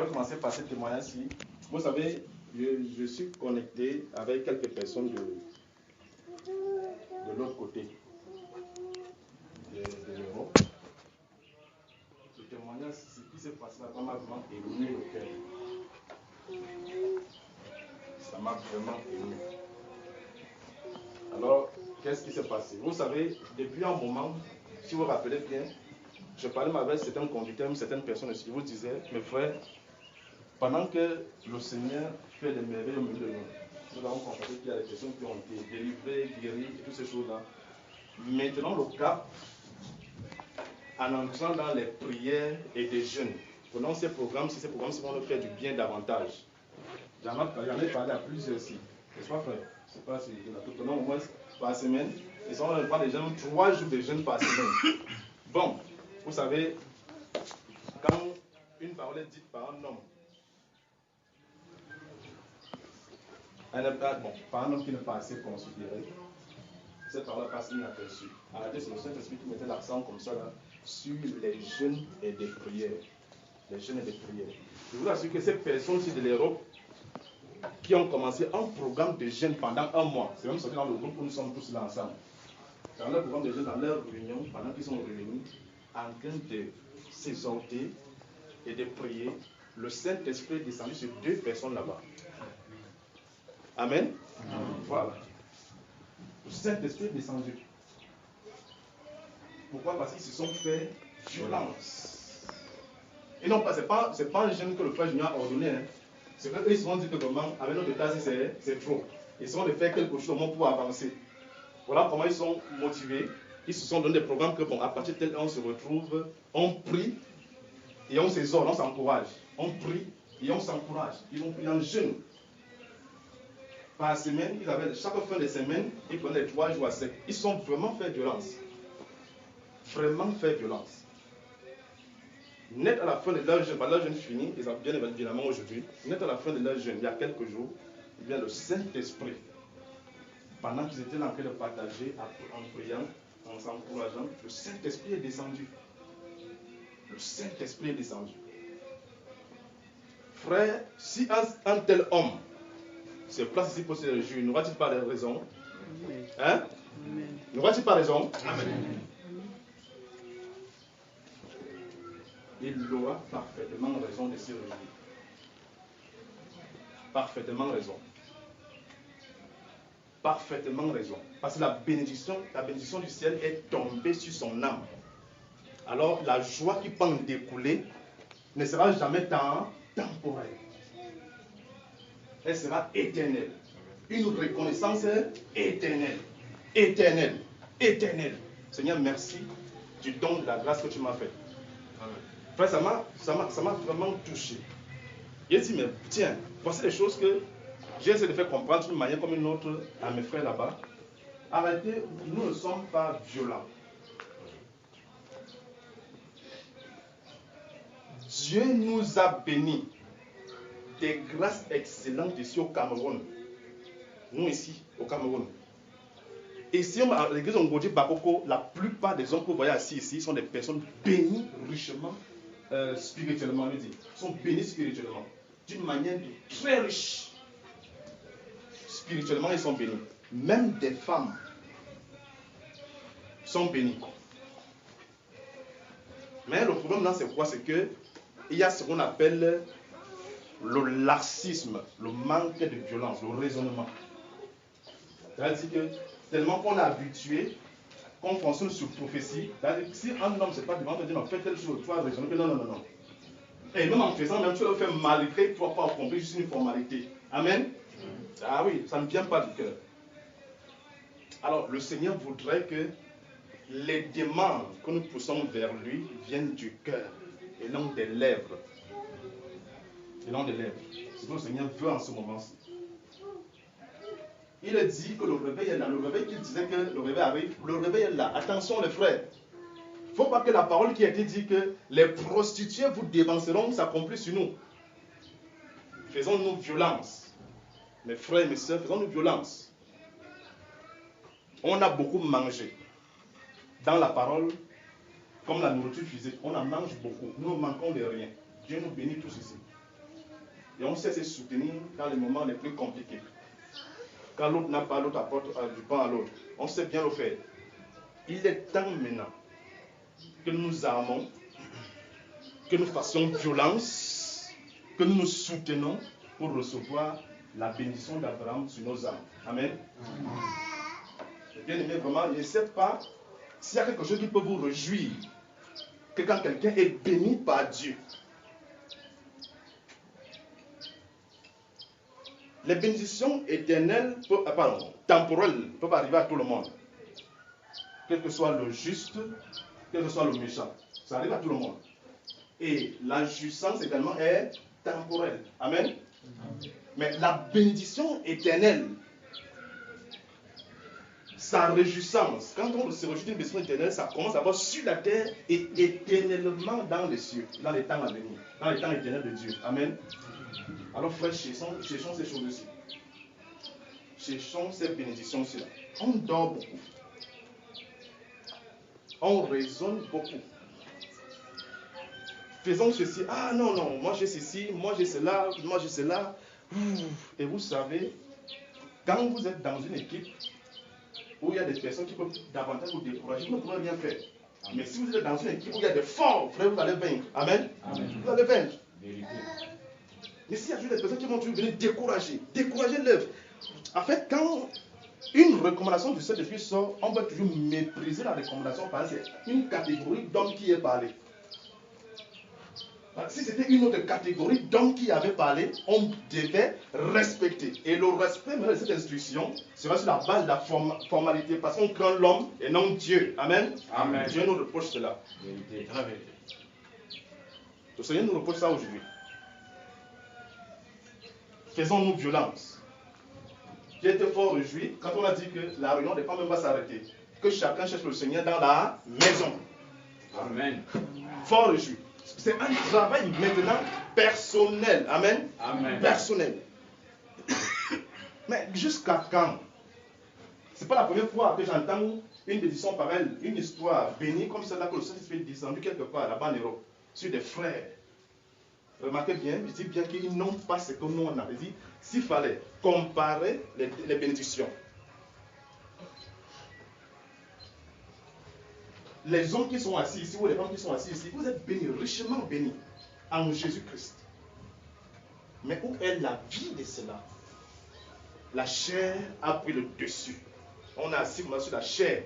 vais commencer par ce témoignage-ci. Vous savez, je suis connecté avec quelques personnes de l'autre côté de l'Europe. Ce témoignage, ce qui s'est passé là, ça m'a vraiment ému le cœur. Ça m'a vraiment ému. Alors, qu'est-ce qui s'est passé? Vous savez, depuis un moment, si vous vous rappelez bien, je parlais avec certains conducteurs, certaines personnes qui vous disaient, mes frères, pendant que le Seigneur fait des merveilles au milieu de nous, nous avons constaté qu'il y a des personnes qui ont été délivrées, guéries et toutes ces choses-là. Maintenant, le cap, en entrant dans les prières et des jeûnes, prenons ces programmes vont nous faire du bien davantage. J'en ai parlé à plusieurs ici. N'est-ce pas, frère? C'est pas si nous prenons au moins par semaine. Et ça, on prend des jeûnes, 3 jours de jeûne par semaine. Bon, vous savez, quand une parole est dite par un homme, par un homme qui n'est pas assez considéré, cette parole passe inaperçue. À la tête, c'est le Saint-Esprit qui mettait l'accent comme ça là, sur les jeûnes et des prières. Les jeûnes et des prières. Je vous assure que ces personnes-ci de l'Europe qui ont commencé un programme de jeûne pendant un mois, c'est même sorti dans le groupe où nous sommes tous là ensemble. Dans leur programme de jeûne, dans leur réunion, pendant qu'ils sont réunis, en train de s'exhorter et de prier, le Saint-Esprit est descendu sur 2 personnes là-bas. Amen. Voilà. Le Saint-Esprit est descendu. Pourquoi? Parce qu'ils se sont fait violence. Et non, c'est pas un jeûne que le frère Junior a ordonné. Hein. C'est qu'eux, ils se vont dire que vraiment, avec notre état, c'est trop. Ils se vont de faire quelque chose au moins pour avancer. Voilà comment ils sont motivés. Ils se sont donné des programmes que, bon, à partir de tel on se retrouve, on prie et on s'exhorte, on s'encourage. On prie et on s'encourage. Ils ont pris en jeûne. Par semaine, ils avaient chaque fin de semaine, ils prenaient 3 jours à sec. Ils sont vraiment fait violence. Vraiment fait violence. Net à la fin de leur jeûne, leur jeûne fini, ils ont bien évidemment aujourd'hui, net à la fin de leur jeûne, il y a quelques jours, il vient le Saint-Esprit. Pendant qu'ils étaient en train de partager, en priant, en s'encourageant, le Saint-Esprit est descendu. Le Saint-Esprit est descendu. Frère, si un tel homme se place ici pour se réjouir, n'aura-t-il pas de raison? Hein? N'aura-t-il pas raison? Amen. Il aura parfaitement raison de se réjouir. Parfaitement raison. Parfaitement raison. Parce que la bénédiction du ciel est tombée sur son âme. Alors la joie qui peut en découler ne sera jamais temporaire. Elle sera éternelle. Une reconnaissance éternelle. Éternelle. Éternelle. Seigneur, merci du don de la grâce que tu m'as fait. Frère, ça m'a vraiment touché. J'ai dit, mais tiens, voici les choses que j'ai essayé de faire comprendre d'une manière comme une autre à mes frères là-bas. Arrêtez, nous ne sommes pas violents. Dieu nous a bénis des grâces excellentes ici au Cameroun. Nous ici, au Cameroun. Ici, à l'église Ngodi Bakoko, la plupart des hommes que vous voyez assis ici sont des personnes bénies richement, spirituellement, on dit. Ils sont bénis spirituellement. D'une manière très riche. Spirituellement, ils sont bénis. Même des femmes sont bénies. Mais le problème là, c'est quoi? C'est que il y a ce qu'on appelle le laxisme, le manque de violence, le raisonnement. C'est-à-dire que tellement qu'on est habitué, qu'on fonctionne sur prophétie, c'est-à-dire que si un homme ne sait pas devant te dire, non, fais telle chose, tu vas raisonner que non. Et même en faisant, même tu vas le faire malgré, tu ne vas pas accomplir juste une formalité. Amen. Ah oui, ça ne vient pas du cœur. Alors, le Seigneur voudrait que les demandes que nous poussons vers lui viennent du cœur et non des lèvres. Et non des lèvres. C'est ce que le Seigneur veut en ce moment-ci. Il a dit que le réveil est là. Le réveil qu'il disait que le réveil arrive, le réveil est là. Attention les frères. Il ne faut pas que la parole qui a été dit que les prostituées vous dévanceront s'accomplisse sur nous. Faisons-nous violence. Mes frères et mes soeurs, faisons-nous violence. On a beaucoup mangé. Dans la parole, comme la nourriture physique, on en mange beaucoup. Nous ne manquons de rien. Dieu nous bénit tous ici. Et on sait se soutenir dans les moments les plus compliqués. Quand l'autre n'a pas, l'autre apporte du pain à l'autre. On sait bien le faire. Il est temps maintenant que nous nous armons, que nous fassions violence, que nous nous soutenons pour recevoir la bénédiction d'Abraham sur nos âmes. Amen. Bien aimé, vraiment, je ne sais pas s'il y a quelque chose qui peut vous réjouir, que quand quelqu'un est béni par Dieu. Les bénédictions éternelles, temporelles, peuvent arriver à tout le monde. Quel que soit le juste, quel que soit le méchant. Ça arrive à tout le monde. Et la jouissance également est temporelle. Amen. Mais la bénédiction éternelle, sa réjouissance, quand on se réjouit d'une bénédiction éternelle, ça commence d'abord sur la terre et éternellement dans les cieux, dans les temps à venir, dans les temps éternels de Dieu. Amen. Alors frères, cherchons ces choses-ci. Cherchons ces bénédictions-ci. On dort beaucoup. On raisonne beaucoup. Faisons ceci. Ah non, non, moi j'ai ceci, moi j'ai cela, moi j'ai cela. Et vous savez, quand vous êtes dans une équipe où il y a des personnes qui peuvent davantage vous décourager, vous ne pouvez rien faire. Mais si vous êtes dans une équipe où il y a des forts, frère, vous allez vaincre. Amen. Vous allez vaincre. Mais s'il y a toujours des personnes qui vont toujours venir décourager l'œuvre. En fait, quand une recommandation du Saint-Esprit sort, on va toujours mépriser la recommandation parce que c'est une catégorie d'hommes qui est parlé. Si c'était une autre catégorie d'hommes qui avait parlé, on devait respecter. Et le respect de cette instruction sera sur la base de la formalité, parce qu'on craint l'homme et non Dieu. Amen. Amen. Dieu nous reproche cela. Le Seigneur nous reproche ça aujourd'hui. Faisons-nous violence. J'ai été fort réjoui quand on a dit que la réunion des femmes même va s'arrêter. Que chacun cherche le Seigneur dans la maison. Amen. Fort réjoui. C'est un travail maintenant personnel. Amen. Amen. Personnel. Mais jusqu'à quand? Ce n'est pas la première fois que j'entends une décision pareille, une histoire bénie comme celle-là que le Saint-Esprit est descendu quelque part là-bas en Europe, sur des frères. Remarquez bien, je dis bien qu'ils n'ont pas ce que nous on a. Dit, s'il fallait comparer les bénédictions. Les hommes qui sont assis ici ou les femmes qui sont assis ici, vous êtes bénis, richement bénis en Jésus-Christ. Mais où est la vie de cela? La chair a pris le dessus. On est assis sur la chair.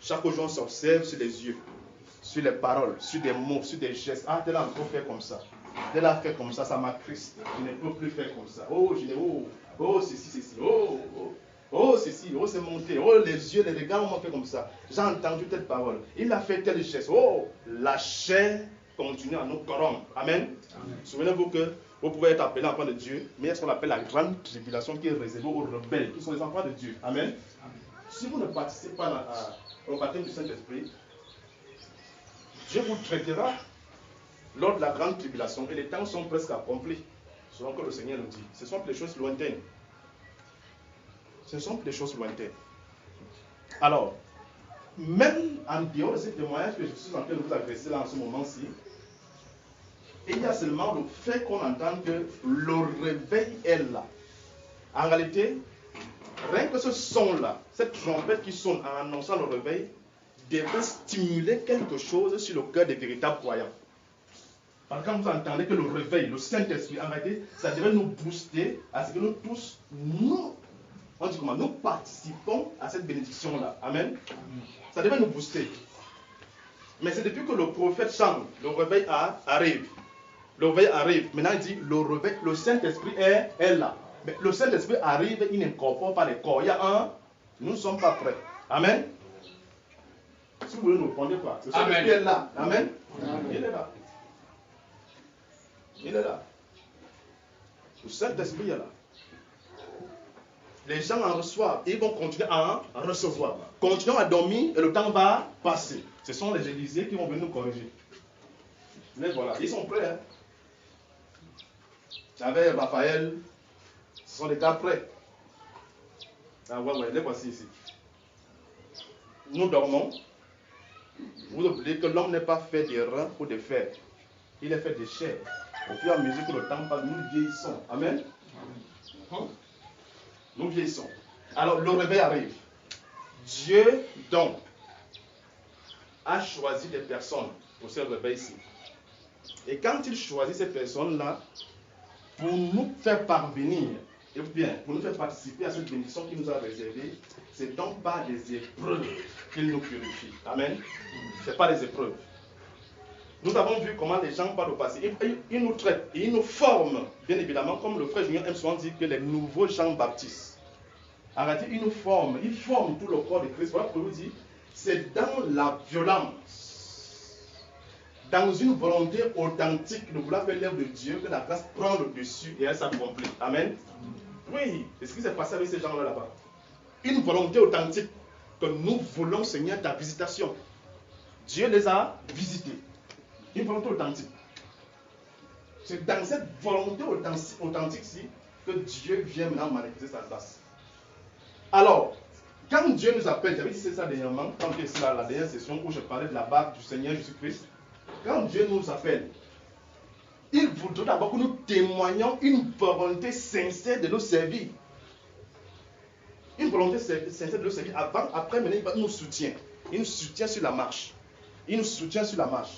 Chaque jour on s'observe sur les yeux, sur les paroles, sur des mots, sur des gestes. Ah, tel a encore fait comme ça. Tel a fait comme ça, ça m'attriste. Je ne peux plus faire comme ça. Oh, ceci. Oh, ceci, oh, c'est monté. Oh, les yeux, les regards m'ont fait comme ça. J'ai entendu telle parole. Il a fait tel geste. Oh, la chair continue à nous corrompre. Amen. Souvenez-vous que vous pouvez être appelé enfant de Dieu, mais il y a ce qu'on appelle la grande tribulation qui est réservée aux rebelles, qui sont les enfants de Dieu. Amen. Si vous ne participez pas au baptême du Saint-Esprit, Dieu vous traitera lors de la grande tribulation et les temps sont presque accomplis, selon que le Seigneur nous dit. Ce sont des choses lointaines. Ce sont des choses lointaines. Alors, même en dehors de ce témoignage que je suis en train de vous adresser là en ce moment-ci, il y a seulement le fait qu'on entende que le réveil est là. En réalité, rien que ce son-là, cette trompette qui sonne en annonçant le réveil, devrait stimuler quelque chose sur le cœur des véritables croyants. Parce que quand vous entendez que le réveil, le Saint-Esprit, en réalité, ça devrait nous booster à ce que nous tous, nous participons à cette bénédiction-là. Amen. Ça devrait nous booster. Mais c'est depuis que le prophète chante, le réveil arrive. Le réveil arrive. Maintenant, il dit, le réveil, le Saint-Esprit est là. Mais le Saint-Esprit arrive, il n'incorpore pas les corps. Il y a un, nous ne sommes pas prêts. Amen. Si vous voulez nous répondre quoi? Le Saint-Esprit est là. Amen. Il est là. Il est là. Le Saint-Esprit est là. Les gens en reçoivent et ils vont continuer à en recevoir. Continuons à dormir et le temps va passer. Ce sont les Élysées qui vont venir nous corriger. Mais voilà, ils sont prêts. Hein? Avec Raphaël, ce sont des gars prêts. Ah ouais, les voici ici. Nous dormons. Vous oubliez que l'homme n'est pas fait de reins ou de fer. Il est fait de chair. Au fur et à mesure que le temps passe, nous vieillissons. Amen. Nous vieillissons. Alors le réveil arrive. Dieu donc a choisi des personnes pour ce réveil-ci. Et quand il choisit ces personnes-là, pour nous faire parvenir, et bien, pour nous faire participer à cette bénédiction qu'il nous a réservée, c'est donc par des épreuves qu'il nous purifie. Amen. C'est pas des épreuves. Nous avons vu comment les gens parlent au passé. Ils nous traitent et ils nous forment, bien évidemment, comme le frère Junior aime souvent dire que les nouveaux gens baptistes. En réalité, ils nous forment, ils forment tout le corps de Christ. Voilà pourquoi je vous dis, c'est dans la violence, dans une volonté authentique de vouloir faire l'œuvre de Dieu que la grâce prend le dessus et elle s'accomplit. Amen. Oui, c'est ce qui s'est passé avec ces gens-là là-bas. Une volonté authentique que nous voulons, Seigneur, ta visitation. Dieu les a visités. Une volonté authentique. C'est dans cette volonté authentique-ci que Dieu vient maintenant manifester sa grâce. Alors, quand Dieu nous appelle, j'avais dit ça dernièrement, quand j'étais ici la dernière session où je parlais de la barque du Seigneur Jésus-Christ, quand Dieu nous appelle, il voudrait d'abord que nous témoignions une volonté sincère de nous servir. Une volonté sincère de nous servir. Après, maintenant, il nous soutient. Il nous soutient sur la marche. Il nous soutient sur la marche.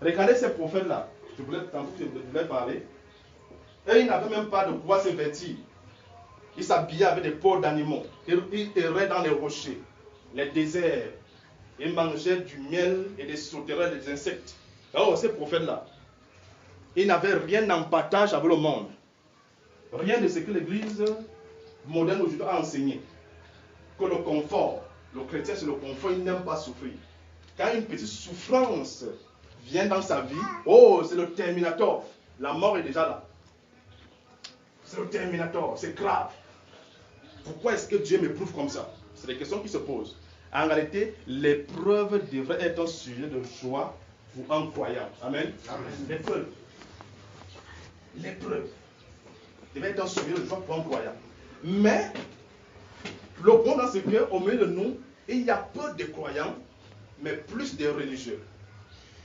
Regardez ces prophètes-là. Je voulais parler. Et ils n'avaient même pas de quoi se vêtir. Ils s'habillaient avec des peaux d'animaux. Ils erraient dans les rochers, les déserts. Ils mangeaient du miel et des sauterelles, des insectes. Oh, ces prophètes-là, ils n'avaient rien en partage avec le monde. Rien de ce que l'Église moderne aujourd'hui a enseigné. Que le confort, le chrétien c'est le confort, il n'aime pas souffrir. Quand une petite souffrance vient dans sa vie, oh, c'est le terminator. La mort est déjà là. C'est le terminator, c'est grave. Pourquoi est-ce que Dieu m'éprouve comme ça? C'est des questions qui se posent. En réalité, l'épreuve devrait être un sujet de joie pour un croyant. Amen. L'épreuve. L'épreuve devrait être un sujet de joie pour un croyant. Mais, le bon dans ce qu'au milieu de nous, il y a peu de croyants, mais plus de religieux.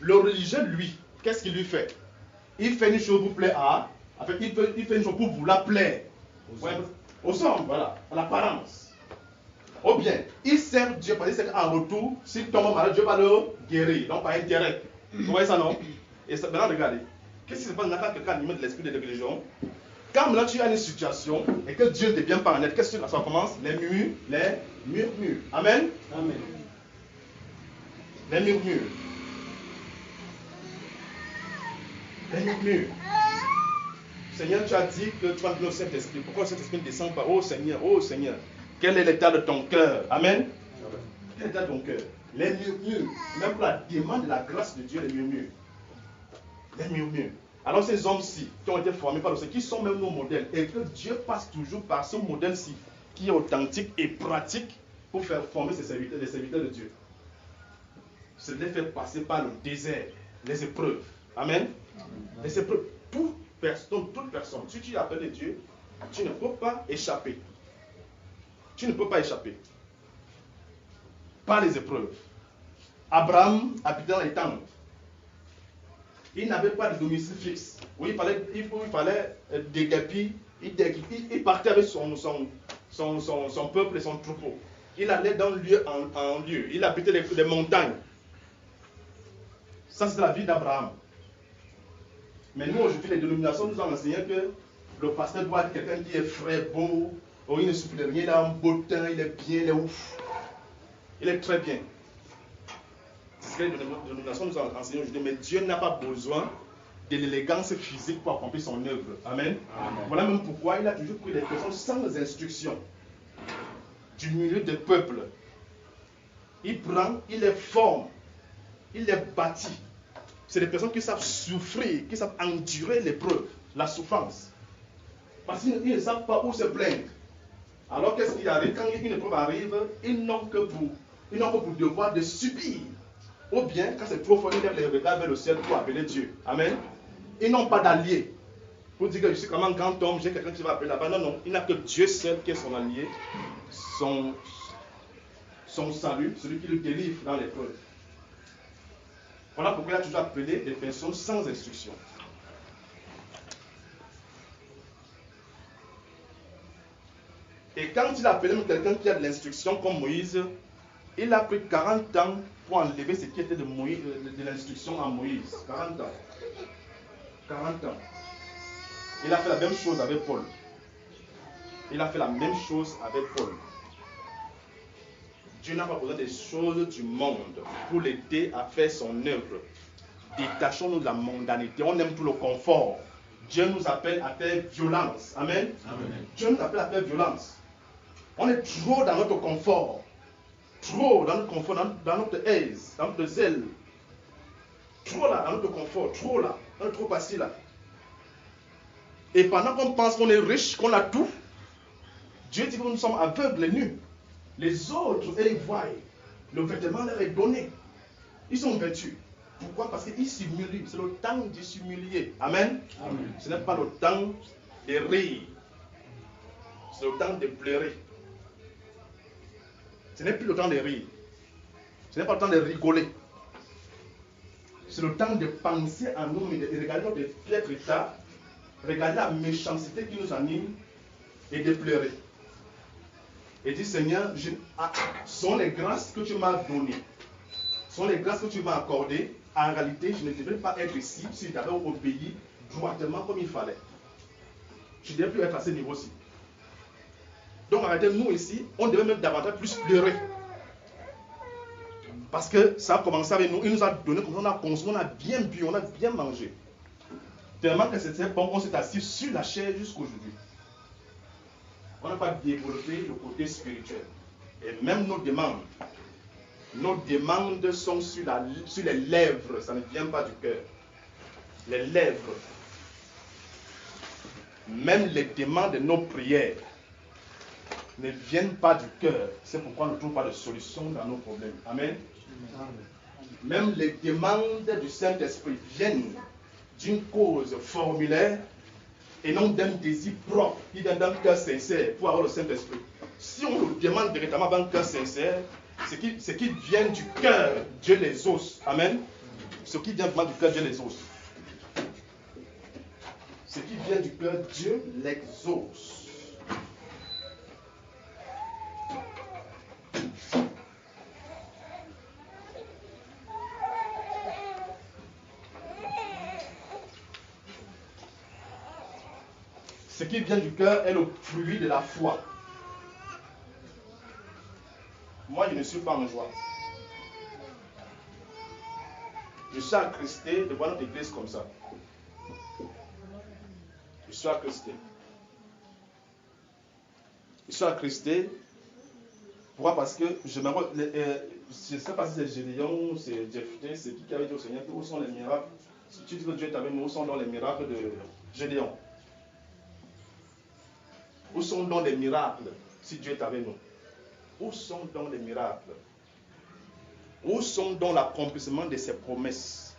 Le religieux, lui, qu'est-ce qu'il lui fait? Il fait une chose pour plaire à... Enfin, il fait une chose pour vouloir plaire. Au sens, voilà, à l'apparence. Ou bien, il sert Dieu parce qu'il sait qu'en retour, s'il tombe malade, Dieu va le guérir. Donc, par intérêt. Vous voyez ça, non? Et ça, maintenant, regardez. Qu'est-ce qui se passe quand quelqu'un anime de l'esprit de la religion? Quand maintenant tu as une situation et que Dieu ne devient pas en aide, qu'est-ce que ça commence? Les murmures. Amen? Amen. Les murmures. Les murmures. Seigneur, tu as dit que tu vas donner au Saint-Esprit. Pourquoi le Saint-Esprit ne descend pas? Oh Seigneur, quel est l'état de ton cœur? Amen. Quel est l'état de ton cœur? Les murmures. Même pour la demande de la grâce de Dieu, les murmures. Les murmures. Alors ces hommes-ci, qui ont été formés par le Seigneur, qui sont même nos modèles, et que Dieu passe toujours par ce modèle-ci, qui est authentique et pratique, pour faire former ses serviteurs, les serviteurs de Dieu. C'est de les faire passer par le désert, les épreuves. Amen. Les épreuves. Toute personne, si tu appelles Dieu, tu ne peux pas échapper. Tu ne peux pas échapper. Par les épreuves. Abraham habitait dans les tentes. Il n'avait pas de domicile fixe. Où il fallait déguerpir. Il partait avec son peuple et son troupeau. Il allait d'un lieu en lieu. Il habitait les montagnes. Ça, c'est la vie d'Abraham. Mais nous, aujourd'hui, les dénominations nous ont enseigné que le pasteur doit être quelqu'un qui est frais, beau, il ne souffle rien, il a un beau teint, il est bien, il est ouf. Il est très bien. C'est ce que les dénominations nous ont enseigné aujourd'hui. Mais Dieu n'a pas besoin de l'élégance physique pour accomplir son œuvre. Amen. Amen. Voilà même pourquoi il a toujours pris des personnes sans instruction du milieu des peuples. Il prend, il les forme, il les bâtit. C'est des personnes qui savent souffrir, qui savent endurer l'épreuve, la souffrance. Parce qu'ils ne savent pas où se plaindre. Alors qu'est-ce qui arrive? Quand une épreuve arrive, ils n'ont que pour devoir de subir. Ou bien, quand c'est trop fort, ils lèvent les regards vers le ciel pour appeler Dieu. Amen. Ils n'ont pas d'allié. Pour dire que je suis comme un grand homme, j'ai quelqu'un qui va appeler là-bas. Non, non. Il n'a que Dieu seul qui est son allié, son salut, celui qui le délivre dans l'épreuve. Voilà pourquoi il a toujours appelé des personnes sans instruction. Et quand il a appelé quelqu'un qui a de l'instruction comme Moïse, il a pris 40 ans pour enlever ce qui était de l'instruction à Moïse. 40 ans. 40 ans. Il a fait la même chose avec Paul. Il a fait la même chose avec Paul. Dieu n'a pas besoin des choses du monde pour l'aider à faire son œuvre. Détachons-nous de la mondanité. On aime tout le confort. Dieu nous appelle à faire violence. Amen. Amen. Dieu nous appelle à faire violence. On est trop dans notre confort. Trop dans notre confort, dans notre aise, dans notre zèle. Trop là, dans notre confort. Trop là. On est trop facile là. Et pendant qu'on pense qu'on est riche, qu'on a tout, Dieu dit que nous sommes aveugles et nus. Les autres, ils voient. Le vêtement leur est donné. Ils sont vêtus. Pourquoi? Parce qu'ils s'humilient. C'est le temps de s'humilier. Amen. Amen. Ce n'est pas le temps de rire. C'est le temps de pleurer. Ce n'est plus le temps de rire. Ce n'est pas le temps de rigoler. C'est le temps de penser à nous et de regarder notre piètre état, regarder la méchanceté qui nous anime et de pleurer. Et dire, Seigneur, sont les grâces que tu m'as données, sont les grâces que tu m'as accordées. En réalité, je ne devrais pas être ici si j'avais obéi droitement comme il fallait. Je ne devrais plus être à ce niveau-ci. Donc, en réalité, nous ici, on devait même davantage plus pleurer. Parce que ça a commencé avec nous. Il nous a donné, on a consommé, on a bien bu, on a bien mangé. Tellement que c'était bon, on s'est assis sur la chair jusqu'aujourd'hui. On n'a pas développé le côté spirituel. Et même nos demandes sont sur les lèvres, ça ne vient pas du cœur. Les lèvres. Même les demandes de nos prières ne viennent pas du cœur. C'est pourquoi on ne trouve pas de solution dans nos problèmes. Amen. Même les demandes du Saint-Esprit viennent d'une cause formulaire et non d'un désir propre qui vient d'un cœur sincère pour avoir le Saint-Esprit. Si on le demande directement d'un cœur sincère, ce qui vient du cœur, Dieu les exauce. Amen. Ce qui vient vraiment du cœur, Dieu les exauce. Ce qui vient du cœur, Dieu l'exauce. Ce qui vient du cœur est le fruit de la foi. Moi, je ne suis pas en joie. Je suis attristé de voir notre église comme ça. Je suis attristé. Je suis attristé. Pourquoi? Parce que je ne sais pas si c'est Gédéon, c'est Jephthé, c'est qui avait dit au Seigneur, où sont les miracles? Si tu dis que Dieu est avec nous, où sont dans les miracles de Gédéon? Où sont donc les miracles si Dieu est avec nous? Où sont donc les miracles? Où sont donc l'accomplissement de ses promesses?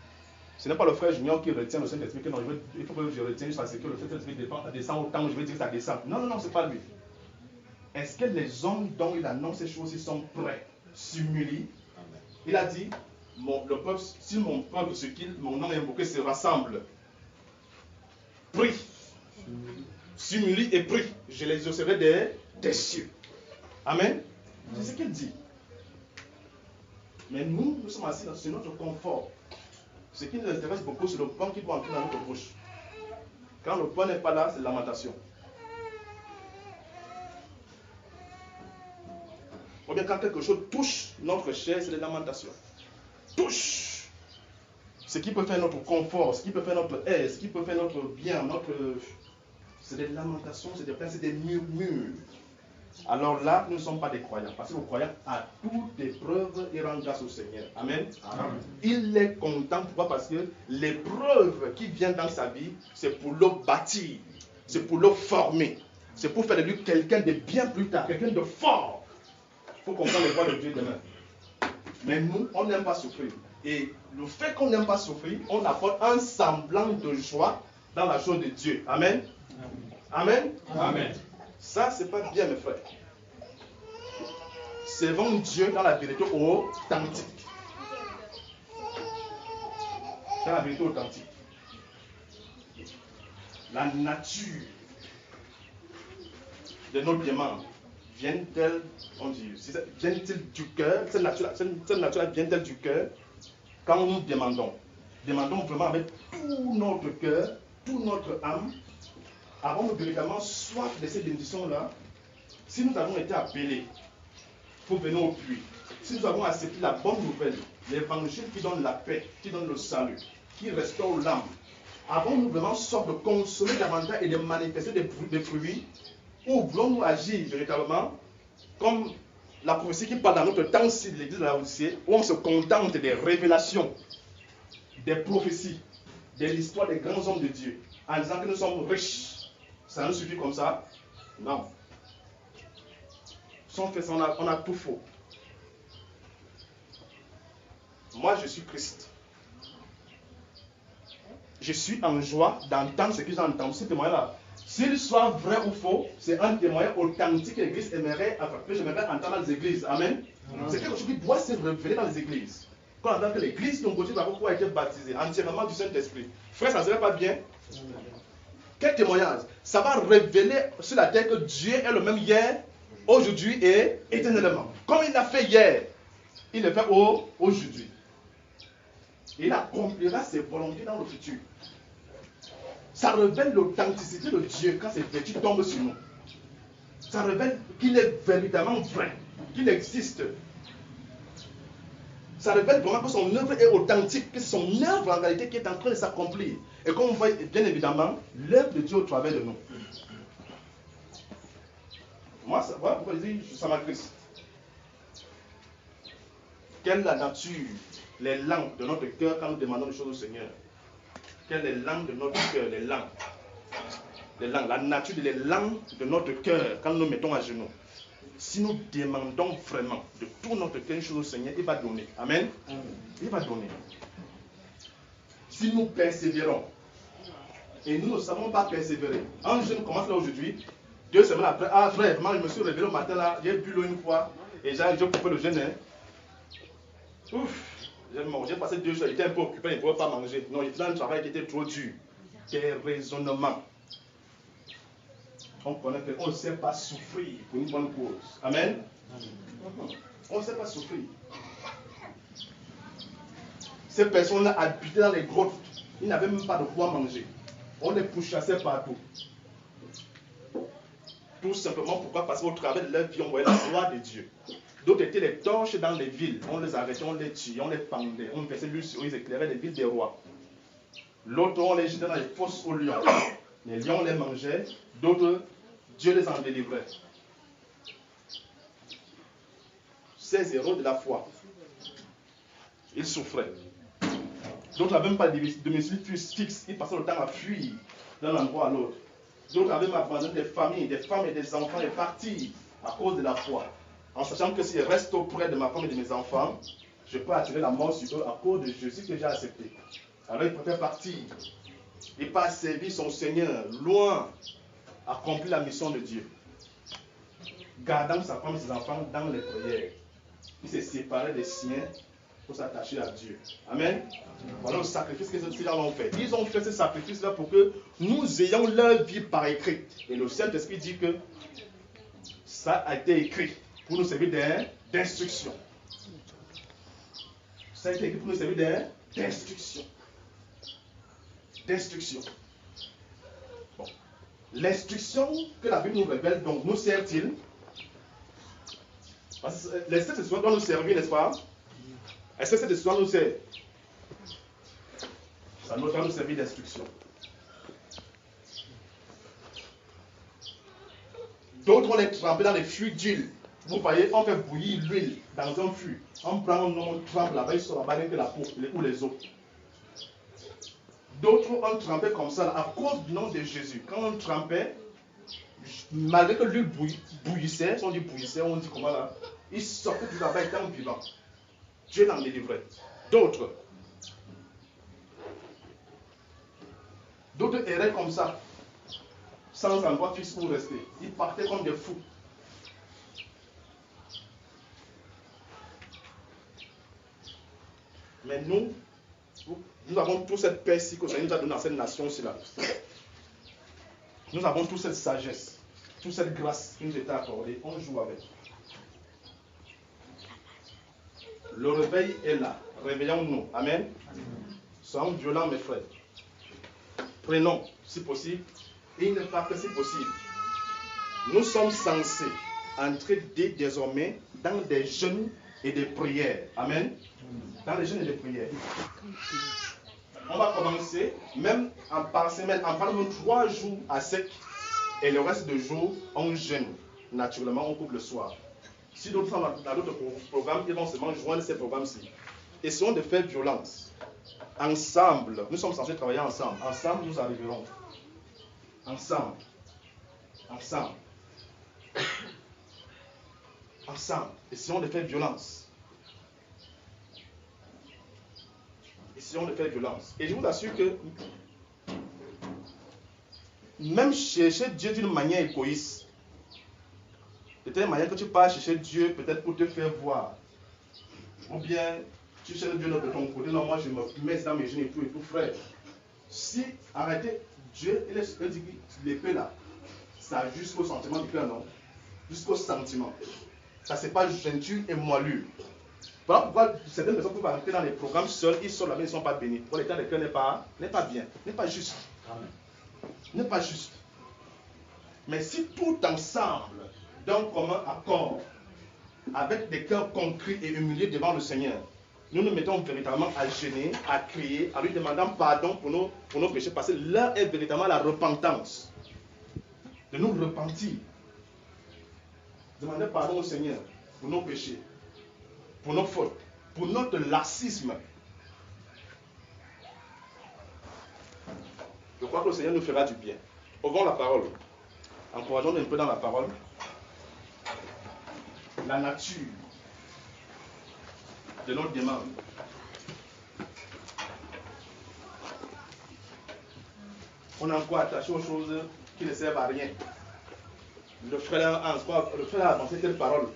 Ce n'est pas le frère Junior qui retient le Saint-Esprit, que non, il faut que je retienne jusqu'à ce que le Saint-Esprit descend autant, je veux dire que ça descend. Non, non, non, ce n'est pas lui. Est-ce que les hommes dont il annonce ces choses, ils sont prêts, s'humilient? Il a dit, le peuple, si mon peuple, mon nom est invoqué, se rassemble, prie, s'humilie et prie, je les exaucerai des cieux. Amen. C'est ce qu'il dit. Mais nous sommes assis sur notre confort. Ce qui nous intéresse beaucoup, c'est le pain qui doit entrer dans notre bouche. Quand le pain n'est pas là, c'est lamentation. Ou bien quand quelque chose touche notre chair, c'est la lamentation. Touche. Ce qui peut faire notre confort, ce qui peut faire notre aise, ce qui peut faire notre bien, c'est des lamentations, c'est des plaintes, c'est des murmures. Alors là, nous ne sommes pas des croyants. Parce que le croyant, à toute épreuve, il rend grâce au Seigneur. Amen. Amen. Il est content. Pourquoi? Parce que l'épreuve qui vient dans sa vie, c'est pour le bâtir. C'est pour le former. C'est pour faire de lui quelqu'un de bien plus tard, quelqu'un de fort. Il faut comprendre les voies de Dieu demain. Mais nous, on n'aime pas souffrir. Et le fait qu'on n'aime pas souffrir, on apporte un semblant de joie dans la chose de Dieu. Amen. Amen. Amen. Ça, ce n'est pas bien, mes frères. Servons Dieu dans la vérité authentique. Dans la vérité authentique. La nature de nos demandes vient-elle, on dit, vient-elle du cœur, cette nature-là vient-elle du cœur quand nous demandons vraiment avec tout notre cœur, toute notre âme, avons-nous véritablement soif de ces bénédictions-là? Si nous avons été appelés pour venir au puits, si nous avons accepté la bonne nouvelle, l'évangile qui donne la paix, qui donne le salut, qui restaure l'âme, avons-nous vraiment soif de consommer davantage et de manifester des fruits, ou voulons-nous agir véritablement comme la prophétie qui parle dans notre temps-ci de l'église de la Odyssée, où on se contente des révélations, des prophéties, de l'histoire des grands hommes de Dieu, en disant que nous sommes riches? Ça nous suffit comme ça? Non. Si on fait ça, on a tout faux. Moi, je suis Christ. Je suis en joie d'entendre ce que j'ai entendu, ce témoignage-là. S'il soit vrai ou faux, c'est un témoignage authentique que l'Église aimerait, enfin, que j'aimerais entendre dans les églises. Amen. C'est quelque chose qui doit se révéler dans les églises. Quand on entend que l'église dont Gauthier Baroque a été baptisée entièrement du Saint-Esprit, frère, ça ne serait pas bien? Quel témoignage? Ça va révéler sur la terre que Dieu est le même hier, aujourd'hui et éternellement. Comme il l'a fait hier, il le fait aujourd'hui. Il accomplira ses volontés dans le futur. Ça révèle l'authenticité de Dieu quand ses vertus tombent sur nous. Ça révèle qu'il est véritablement vrai, qu'il existe. Ça révèle vraiment que son œuvre est authentique, que c'est son œuvre en réalité qui est en train de s'accomplir. Et comme on voit bien évidemment, l'œuvre de Dieu au travers de nous. Moi, voilà pourquoi je dis, ça m'agresse. Quelle est la nature, les langues de notre cœur quand nous demandons des choses au Seigneur? Quelle est la langue de notre cœur, les langues? La nature des langues de notre cœur quand nous nous mettons à genoux. Si nous demandons vraiment de tout notre cœur une chose au Seigneur, il va donner. Amen. Il va donner. Si nous persévérons, et nous ne savons pas persévérer, un jeune commence là aujourd'hui, 2 semaines après, ah frère, je me suis réveillé au matin là, j'ai bu l'eau une fois, et j'ai coupé le jeûne. Ouf. J'ai passé 2 jours, il était un peu occupé, il ne pouvait pas manger. Non, il faisait un travail qui était trop dur. Quel raisonnement. On connaît qu'on ne sait pas souffrir pour une bonne cause. Amen. On ne sait pas souffrir. Ces personnes-là habitaient dans les grottes. Ils n'avaient même pas de quoi manger. On les pourchassait partout. Tout simplement pourquoi? Parce qu'au travers de leur vie, on voyait la gloire de Dieu. D'autres étaient les torches dans les villes. On les arrêtait, on les tuait, on les pendait. On versait l'huile sur eux, ils éclairaient les villes des rois. L'autre, on les jetait dans les fosses aux lions. Les lions les mangeaient. D'autres, Dieu les en délivrait. Ces héros de la foi, ils souffraient. D'autres n'avaient même pas de domicile fixe. Ils passaient le temps à fuir d'un endroit à l'autre. D'autres avaient même abandonné des familles, des femmes et des enfants et partis à cause de la foi. En sachant que s'ils restent auprès de ma femme et de mes enfants, je peux attirer la mort sur eux à cause de Jésus que j'ai accepté. Alors il préfère partir. Il part servir son Seigneur, loin, accomplir la mission de Dieu. Gardant sa femme et ses enfants dans les prières. Il s'est séparé des siens pour s'attacher à Dieu. Amen. Voilà le sacrifice que ces gens ont fait. Ils ont fait ce sacrifice-là pour que nous ayons leur vie par écrit. Et le Saint-Esprit dit que ça a été écrit pour nous servir d'instruction. Ça a été écrit pour nous servir d'instruction. D'instruction. Bon. L'instruction que la Bible nous révèle, donc, nous sert-il? Parce que les sept doit nous servir, n'est-ce pas? Est-ce que cette histoire nous sert? Ça doit nous servir d'instruction. D'autres, on les trempe dans les fûts d'huile. Vous voyez, on fait bouillir l'huile dans un fût. On prend un homme, on trempe là-bas, il sort là-bas avec la peau ou les os. D'autres, on trempait comme ça, là, à cause du nom de Jésus. Quand on trempait, malgré que l'huile bouillissait, on dit bouillissait, on dit comment là, il sortait tout là-bas, étant vivant. Dieu l'en délivrait. D'autres erraient comme ça, sans endroit fixe où rester. Ils partaient comme des fous. Mais nous avons toute cette paix-ci que le Seigneur nous a donnée dans cette nation-ci là. Nous avons toute cette sagesse. toute cette grâce qui nous était accordée, on joue avec. Le réveil est là. Réveillons-nous. Amen. Soyons violents, mes frères. Prenons, si possible, et il n'est pas que si possible. Nous sommes censés entrer désormais dans des jeûnes et des prières. Amen. Dans les jeûnes et des prières. On va commencer, même en par semaine, en parlant de 3 jours à sec, et le reste de jours, on jeûne. Naturellement, on coupe le soir. Si d'autres sont dans d'autres programmes, ils vont seulement joindre ces programmes-ci. Essayons de faire violence. Ensemble, nous sommes censés travailler ensemble. Ensemble, nous arriverons. Ensemble. Ensemble. Ensemble. Essayons de faire violence. Essayons de faire violence. Et je vous assure que même chercher Dieu d'une manière égoïste, de telle manière que tu pars chercher Dieu peut-être pour te faire voir, ou bien tu cherches Dieu de ton côté, non, moi je me mets dans mes genoux et tout, frère. Si arrêtez, Dieu, il dit que l'épée là, ça jusqu'au sentiment du cœur, non? Jusqu'au sentiment. Ça c'est pas gentil et moelleux. Voilà pourquoi certaines personnes peuvent arrêter dans les programmes seuls, ils sont là-bas, ils ne sont pas bénis. Pour l'état de cœur n'est pas bien, n'est pas juste. N'est pas juste. Mais si tout ensemble, d'un commun accord, avec des cœurs concrets et humiliés devant le Seigneur, nous nous mettons véritablement à gêner, à crier, à lui demander pardon pour nos péchés, parce que là est véritablement la repentance. De nous repentir. Demander pardon au Seigneur pour nos péchés, pour nos fautes, pour notre laxisme. Je crois que le Seigneur nous fera du bien. Ouvrons la parole. Encourageons un peu dans la parole. La nature de nos demandes. On est encore attaché aux choses qui ne servent à rien. Le frère a avancé telle parole.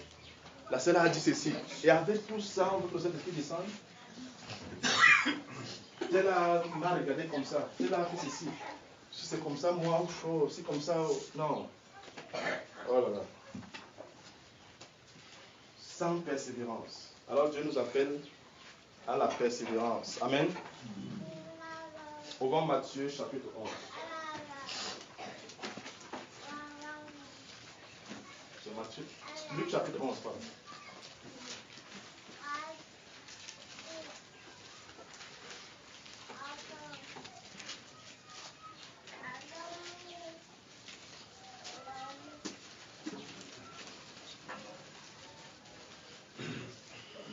La sœur a dit ceci. Et avec tout ça, on veut que cet esprit descende. Elle m'a regardé comme ça. Elle a fait ceci. Si c'est comme ça, moi, ou si comme ça, non. Oh là là. Sans persévérance. Alors Dieu nous appelle à la persévérance. Amen. Ouvrons Matthieu chapitre 11. C'est Matthieu. Luc chapitre 11, pardon.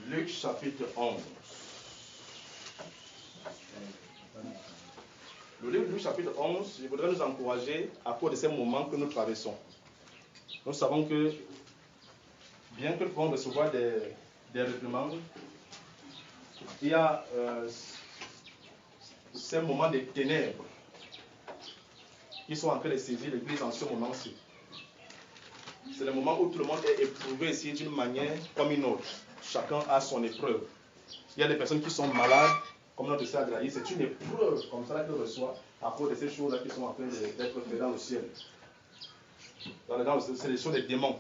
Luc chapitre 11. Le livre de Luc chapitre 11, je voudrais nous encourager à cause de ces moments que nous traversons. Nous savons que, bien que nous pouvons recevoir des réprimandes, il y a ces moments de ténèbres qui sont en train de saisir l'Église en ce moment-ci. C'est le moment où tout le monde est éprouvé ici d'une manière comme une autre. Chacun a son épreuve. Il y a des personnes qui sont malades, comme notre sœur Agraïe, c'est une épreuve comme ça qu'elle reçoit à cause de ces choses-là qui sont en train d'être faites dans le ciel. C'est les choses des démons.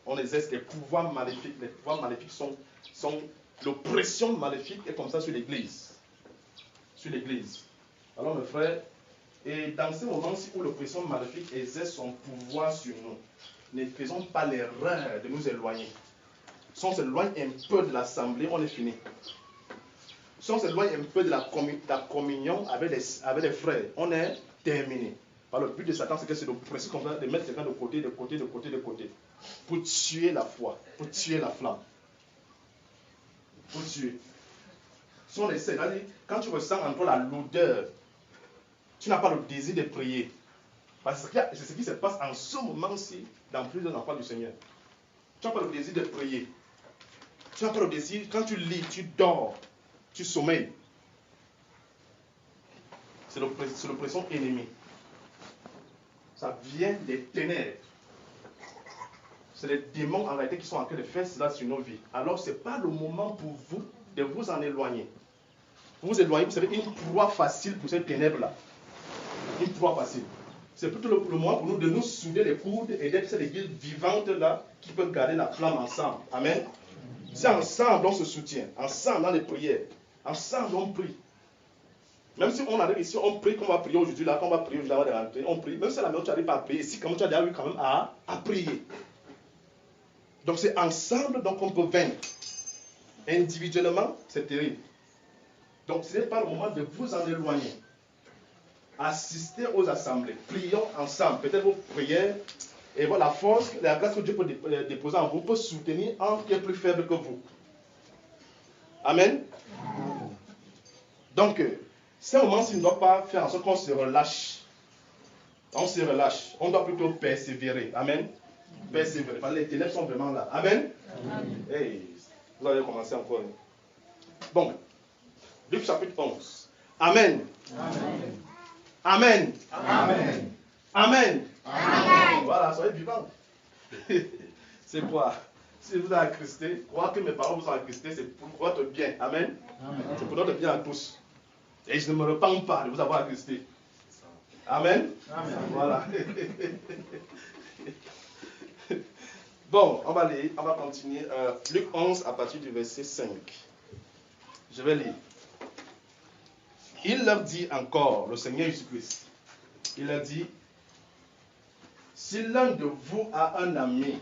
On exerce les pouvoirs maléfiques. Les pouvoirs maléfiques sont l'oppression maléfique est comme ça sur l'Église. Sur l'Église. Alors mes frères, et dans ces moments-ci où l'oppression maléfique exerce son pouvoir sur nous, ne faisons pas l'erreur de nous éloigner. Si on s'éloigne un peu de l'assemblée, on est fini. Si on s'éloigne un peu de la communion avec les frères, on est terminé. Par le but de Satan, c'est que c'est d'oppresser comme ça, de mettre quelqu'un de côté, pour tuer la foi, pour tuer la flamme. Pour tuer. Si on essaie, quand tu ressens en toi la lourdeur, tu n'as pas le désir de prier. Parce que c'est ce qui se passe en ce moment-ci dans plusieurs enfants du Seigneur. Tu n'as pas le désir de prier. Tu n'as pas le désir, quand tu lis, tu dors, tu sommeilles. C'est l'oppression ennemie. Ça vient des ténèbres. C'est les démons en réalité qui sont en train de faire cela sur nos vies. Alors ce n'est pas le moment pour vous de vous en éloigner. Vous vous éloignez, vous savez, une proie facile pour ces ténèbres-là. Une proie facile. C'est plutôt le moment pour nous de nous souder les coudes et d'être cette église vivante là qui peut garder la flamme ensemble. Amen. C'est ensemble on se soutient, ensemble dans les prières, ensemble on prie. Même si on arrive ici, on prie, qu'on va prier aujourd'hui là, qu'on va prier aujourd'hui avant de rentrer, on prie. Même si à la maison tu n'arrives pas à prier, ici, comme tu as déjà eu quand même à prier. Donc c'est ensemble donc on peut vaincre. Individuellement, c'est terrible. Donc ce n'est pas le moment de vous en éloigner. Assistez aux assemblées. Prions ensemble. Peut-être vos prières et voilà, la force, la grâce que Dieu peut déposer en vous peut soutenir un qui est plus faible que vous. Amen. Donc, c'est un moment, il ne doit pas faire en sorte qu'on se relâche. On se relâche. On doit plutôt persévérer. Amen. Persévérer. Les ténèbres sont vraiment là. Amen. Hey, vous allez commencer encore. Bon. Luc chapitre 11. Amen. Amen. Amen. Amen. Amen. Voilà, soyez vivants. C'est quoi? Si vous êtes accristé, croyez que mes paroles vous ont accristé, c'est pour votre bien. Amen. C'est pour notre bien à tous. Et je ne me repens pas de vous avoir accristé. Amen. Amen. Voilà. Bon, on va lire, on va continuer. Luc 11 à partir du verset 5. Je vais lire. Il leur dit encore, le Seigneur Jésus-Christ, il leur dit, si l'un de vous a un ami,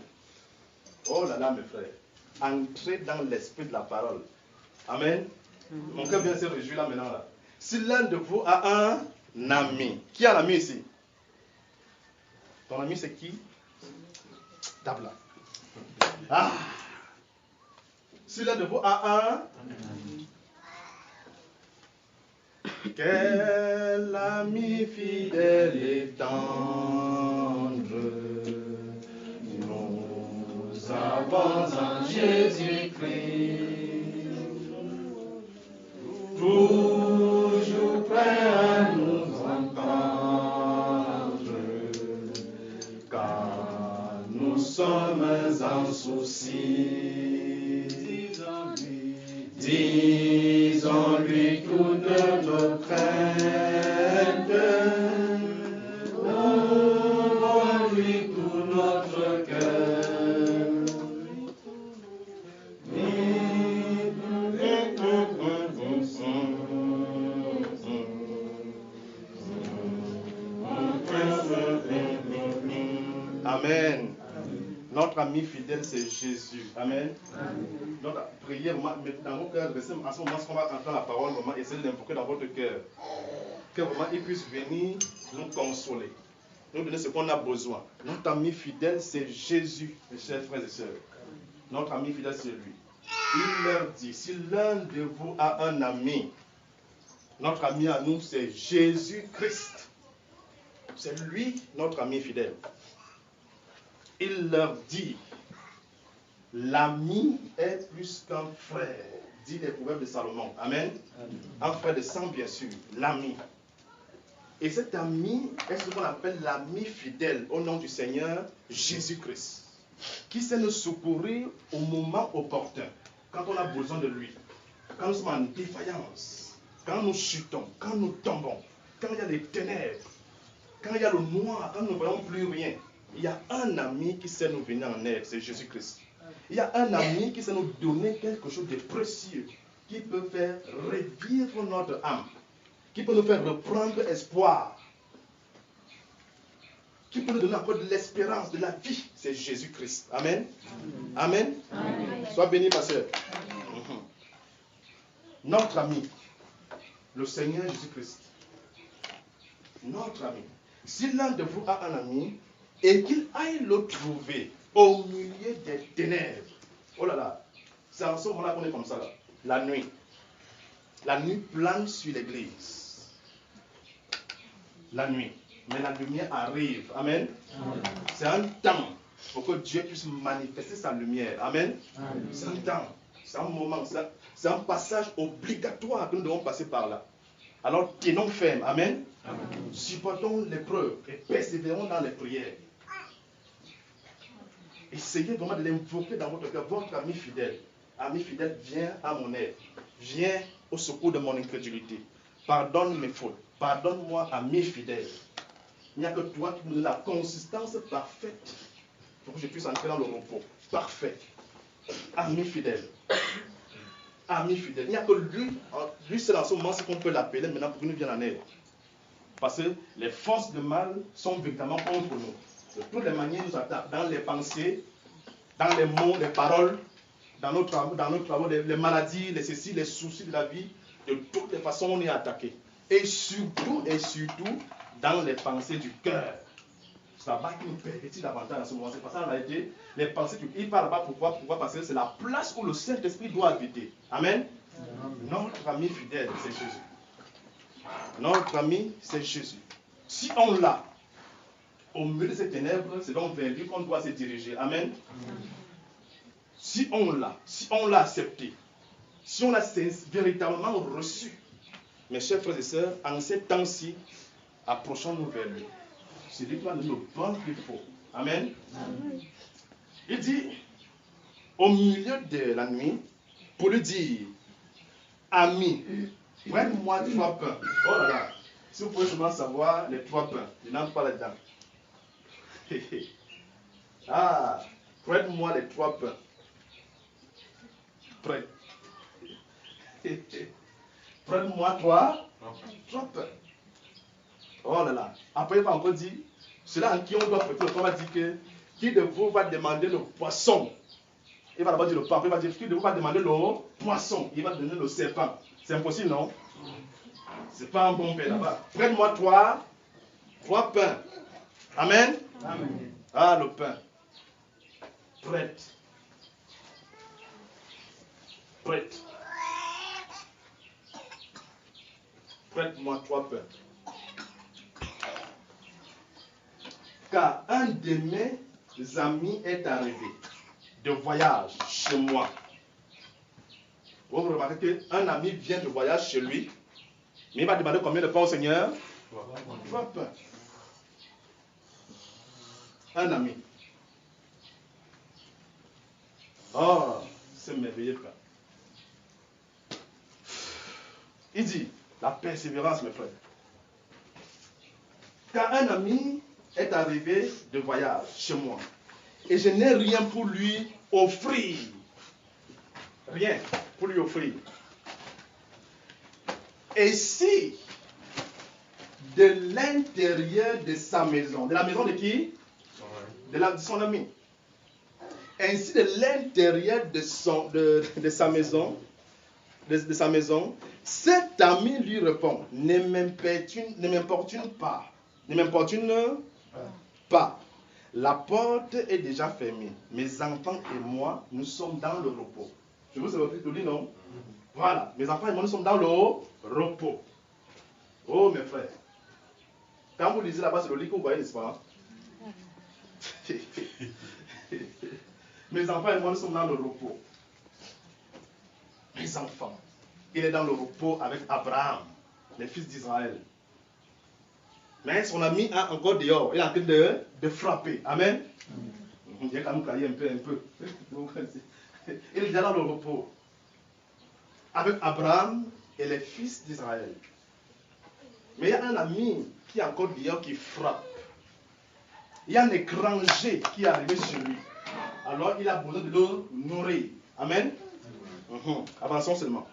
oh là là mes frères, entrez dans l'esprit de la parole. Amen. Mon cœur vient se réjouir là maintenant là. Si l'un de vous a un ami, qui a un ami ici? Ton ami c'est qui? Tabla. Ah. Si l'un de vous a un ami. Quel ami fidèle et tendre nous avons en Jésus-Christ, toujours prêt à nous entendre, car nous sommes en souci. Disons-lui toute notre crainte, ouvrons-lui tout notre cœur. Amen. Notre ami fidèle, c'est Jésus. Amen. Donc, priez dans vos cœurs, à ce moment, qu'on va entendre la parole, vraiment, essayez de l'invoquer dans votre cœur. Que vraiment, il puisse venir nous consoler, nous donner ce qu'on a besoin. Notre ami fidèle, c'est Jésus, mes chers frères et sœurs. Notre ami fidèle, c'est lui. Il leur dit, si l'un de vous a un ami, notre ami à nous, c'est Jésus-Christ. C'est lui, notre ami fidèle. Il leur dit, l'ami est plus qu'un frère, dit les proverbes de Salomon. Amen. Un frère de sang, bien sûr, l'ami. Et cet ami est ce qu'on appelle l'ami fidèle au nom du Seigneur Jésus-Christ, qui sait nous secourir au moment opportun, quand on a besoin de lui, quand nous sommes en défaillance, quand nous chutons, quand nous tombons, quand il y a les ténèbres, quand il y a le noir, quand nous ne voyons plus rien. Il y a un ami qui sait nous venir en aide, c'est Jésus-Christ. Il y a un ami qui sait nous donner quelque chose de précieux, qui peut faire revivre notre âme, qui peut nous faire reprendre espoir, qui peut nous donner encore de l'espérance, de la vie, c'est Jésus-Christ. Amen. Amen. Amen. Sois béni, ma soeur. Notre ami, le Seigneur Jésus-Christ. Notre ami. Si l'un de vous a un ami, et qu'il aille le trouver au milieu des ténèbres. Oh là là, c'est en ce moment-là qu'on est comme ça, là. La nuit. La nuit plane sur l'église. La nuit. Mais la lumière arrive. Amen. Amen. C'est un temps pour que Dieu puisse manifester sa lumière. Amen. Amen. C'est un temps. C'est un moment. C'est un passage obligatoire que nous devons passer par là. Alors, tenons ferme. Amen. Amen. Supportons l'épreuve et persévérons dans les prières. Essayez vraiment de l'invoquer dans votre cœur. Votre ami fidèle. Ami fidèle, viens à mon aide. Viens au secours de mon incrédulité. Pardonne mes fautes. Pardonne-moi, ami fidèle. Il n'y a que toi qui me donnes la consistance parfaite pour que je puisse entrer dans le repos. Parfait. Ami fidèle. Ami fidèle. Il n'y a que lui seul en ce moment, c'est qu'on peut l'appeler maintenant pour qu'il nous vienne en aide. Parce que les forces de mal sont véritablement contre nous. De toutes les manières, ils nous attaquent. Dans les pensées, dans les mots, les paroles, dans nos travaux, les maladies, les ceci, les soucis de la vie. De toutes les façons, on est attaqué. Et surtout, dans les pensées du cœur. C'est là-bas qui nous pervertit davantage à ce moment. C'est parce qu'en réalité, les pensées du cœur, il parle là-bas. Pourquoi parce que c'est la place où le Saint-Esprit doit habiter. Amen. Notre ami fidèle, c'est Jésus. Notre ami, c'est Jésus. Si on l'a, au milieu de ces ténèbres, c'est donc vers lui qu'on doit se diriger. Amen. Si on l'a accepté, si on l'a véritablement reçu, mes chers frères et sœurs, en ces temps-ci, approchons-nous vers lui. C'est lui qui va nous donner le bon qu'il faut. Amen. Il dit, au milieu de la nuit, pour lui dire, ami, prête-moi 3 pains. Oh là là, si vous pouvez seulement savoir les 3 pains, je n'entre pas là-dedans. Ah, prête-moi les 3 pains. Prête. Prête-moi 3 pains. Oh là là. Après, il va encore dire, cela en qui on doit prêter le pain, va dire que qui de vous va demander le poisson? Il va d'abord dire le pain, après il va dire qui de vous va demander le poisson? Il va donner le serpent. C'est impossible, non? C'est pas un bon pain là-bas. Prête-moi 3 pains. Amen. Amen. Ah, le pain. Prête. Prête. Prête-moi 3 pains. Car un de mes amis est arrivé de voyage chez moi. Vous remarquez qu'un ami vient de voyage chez lui, mais il va demander combien de pains au Seigneur? 3 pains. Un ami. Oh, c'est merveilleux pain. Il dit, la persévérance, mes frères. Car un ami est arrivé de voyage chez moi, et je n'ai rien pour lui offrir. Rien pour lui offrir. Et si, de l'intérieur de sa maison, de la maison de qui? De son ami. Ainsi, de l'intérieur de sa maison, cet ami lui répond, ne m'importune pas. Ne m'importune pas. La porte est déjà fermée. Mes enfants et moi, nous sommes dans le repos. Je vous ai repris tout dit, non? Voilà. Mes enfants et moi, nous sommes dans le repos. Oh, mes frères. Quand vous lisez là-bas sur le lit, vous voyez, n'est-ce pas? Mes enfants et moi, nous sommes dans le repos. Mes enfants. Il est dans le repos avec Abraham, les fils d'Israël. Mais son ami est encore dehors. Il est en train de frapper. Amen. Il a quand même caillé un peu. Il est déjà dans le repos. Avec Abraham et les fils d'Israël. Mais il y a un ami qui est encore dehors qui frappe. Il y a un étranger qui est arrivé chez lui. Alors il a besoin de le nourrir. Amen. Avançons seulement.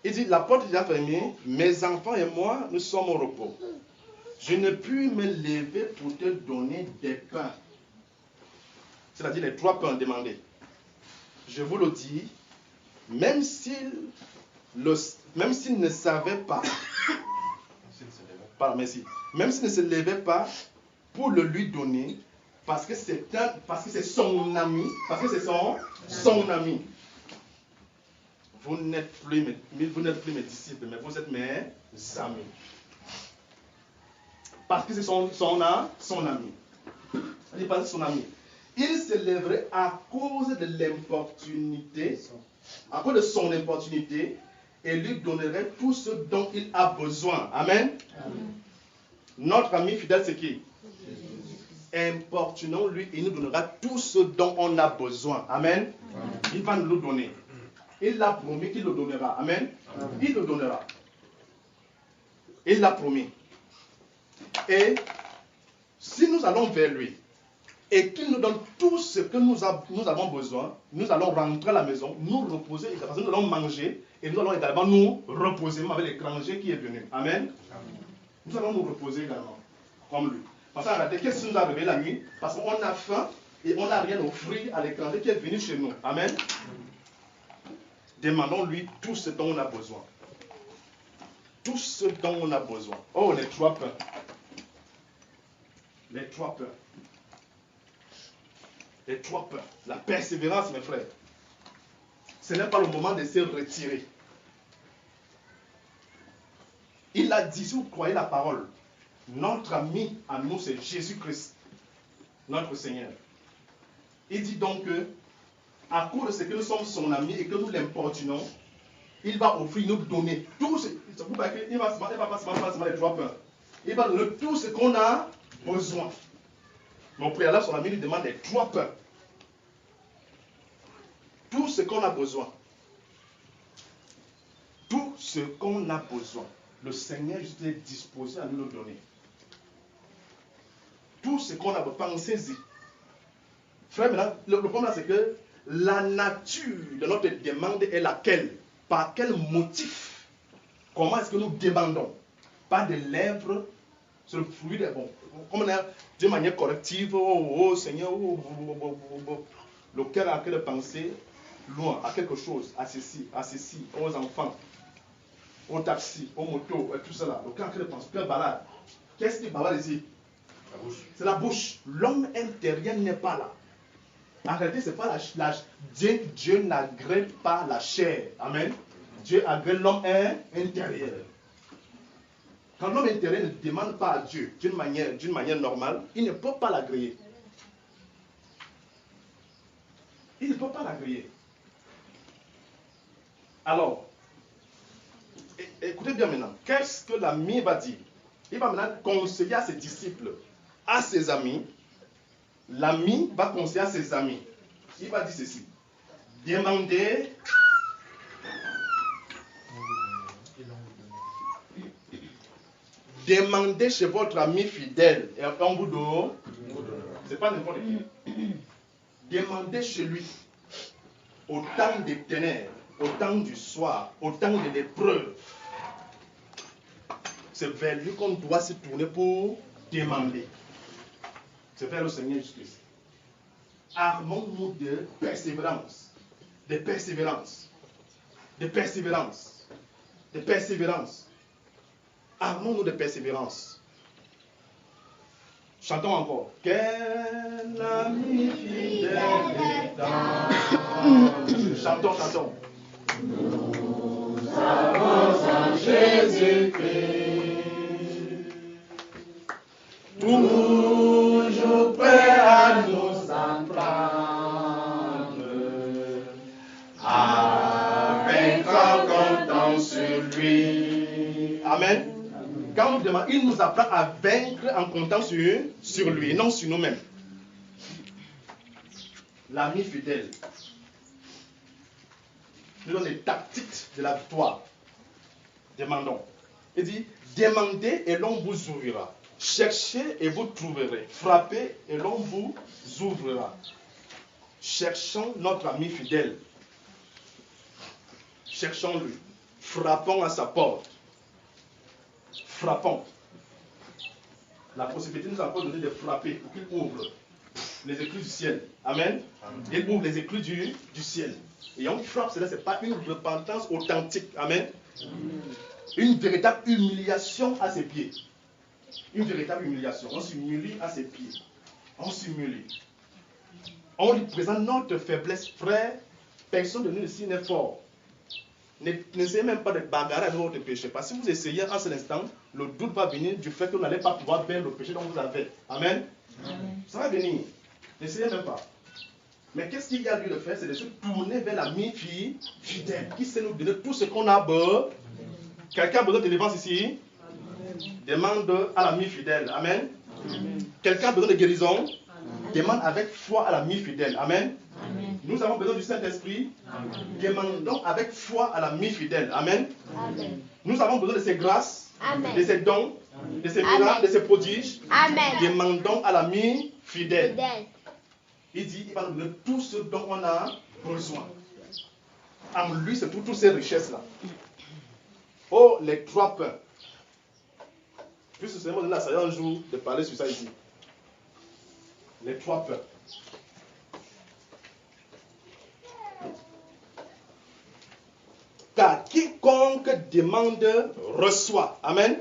Il dit, la porte est déjà fermée, mes enfants et moi, nous sommes au repos. Je ne puis me lever pour te donner des pains. C'est-à-dire les 3 pains demandés. Je vous le dis, même s'il ne savait pas, même s'il ne se levait pas pour le lui donner, parce que c'est son ami, son ami. Vous n'êtes plus mes disciples, mais vous êtes mes amis. Parce que c'est son ami. Il parle de son ami. Il se lèverait à cause de l'importunité, à cause de son importunité, et lui donnerait tout ce dont il a besoin. Amen. Amen. Notre ami fidèle, c'est qui? Importunons-lui, il nous donnera tout ce dont on a besoin. Amen. Amen. Il va nous le donner. Il l'a promis qu'il le donnera. Amen. Amen. Il le donnera. Il l'a promis. Et si nous allons vers lui et qu'il nous donne tout ce que nous avons besoin, nous allons rentrer à la maison, nous reposer, parce que nous allons manger et nous allons également nous reposer avec l'étranger qui est venu. Amen. Nous allons nous reposer également, comme lui. Parce que regardez, qu'est-ce qui nous a réveillé la nuit? Parce qu'on a faim et on n'a rien offert à l'étranger qui est venu chez nous. Amen. Demandons-lui tout ce dont on a besoin. Tout ce dont on a besoin. Oh, les 3 pains. Les 3 pains. Les 3 pains. La persévérance, mes frères. Ce n'est pas le moment de se retirer. Il a dit, si vous croyez la parole, notre ami à nous, c'est Jésus-Christ, notre Seigneur. Il dit donc que, à cause de ce que nous sommes son ami et que nous l'importunons, il va offrir, nous donner tout ce. Il va pas seulement les 3 pains. Il va donner tout ce qu'on a besoin. Mais au préalable, son ami lui demande les 3 pains. Tout ce qu'on a besoin. Tout ce qu'on a besoin. Le Seigneur est disposé à nous le donner. Tout ce qu'on a besoin, pensez-y. Frère, maintenant, le problème c'est que la nature de notre demande est laquelle? Par quel motif? Comment est-ce que nous demandons? Pas des lèvres, c'est le fruit des bons. Comme on a d'une manière corrective, oh Seigneur, le cœur a en train de penser loin, à quelque chose, à ceci, aux enfants, au taxi, aux motos, et tout cela. Le cœur a en train de penser, cœur balade. Qu'est-ce qui balade ici? La bouche. C'est la bouche. L'homme intérieur n'est pas là. En réalité, c'est pas Dieu n'agrée pas la chair. Amen. Dieu agrée l'homme intérieur. Quand l'homme intérieur ne demande pas à Dieu d'une manière normale, il ne peut pas l'agréer. Il ne peut pas l'agréer. Alors, écoutez bien maintenant, qu'est-ce que l'ami va dire? Il va maintenant conseiller à ses disciples, à ses amis. L'ami va conseiller à ses amis. Il va dire ceci. Demandez chez votre ami fidèle et on vous donne. Ce n'est pas n'importe qui. Demandez chez lui au temps des ténèbres, au temps du soir, au temps de l'épreuve. C'est vers lui qu'on doit se tourner pour demander. C'est vers le Seigneur Jésus-Christ. Armons-nous de persévérance. De persévérance. De persévérance. De persévérance. Armons-nous de persévérance. Chantons encore. Quel ami fidèle et tendre. Chantons. Nous avons en Jésus-Christ. Toujours prêt à nous en prendre. Avec en comptant sur lui. Amen. Quand on demande, il nous apprend à vaincre en comptant sur lui, non sur nous-mêmes. L'ami fidèle nous donne les tactiques de la victoire. Demandons. Il dit, demandez et l'on vous ouvrira. Cherchez et vous trouverez. Frappez et l'on vous ouvrira. Cherchons notre ami fidèle. Cherchons-le. Frappons à sa porte. Frappons. La possibilité nous a encore donné de frapper pour qu'il ouvre les écluses du ciel. Amen. Il ouvre les écluses du ciel. Et on frappe, cela, ce n'est pas une repentance authentique. Amen. Une véritable humiliation à ses pieds. Une véritable humiliation. On s'humilie à ses pieds. On s'humilie. On lui présente notre faiblesse. Frère, personne de nous ici n'est fort. N'essayez même pas de bagarrer avec votre péché. Parce que si vous essayez en cet instant, le doute va venir du fait que vous n'allez pas pouvoir faire le péché dont vous avez. Amen. Ça va venir. N'essayez même pas. Mais qu'est-ce qu'il y a à lui de faire? C'est de se tourner vers l'ami fidèle qui sait nous donner tout ce qu'on a besoin. Quelqu'un a besoin de délivrance ici? Demande à l'ami fidèle. Amen. Quelqu'un a besoin de guérison? Demande avec foi à l'ami fidèle. Amen. Nous avons besoin du Saint-Esprit. Demandons avec foi à l'ami fidèle. Amen. Nous avons besoin de ses grâces, de ses dons. de ses miracles, de ses prodiges. Amen. Demandons à l'ami fidèle. Fidèle. Il dit, il va nous donner tout ce dont on a besoin. En lui, c'est toutes ces richesses-là. Oh, les 3 pains. Puis ce Seigneur m'a donné la sagesse un jour de parler sur ça ici. Les 3 pains. Car quiconque demande reçoit. Amen.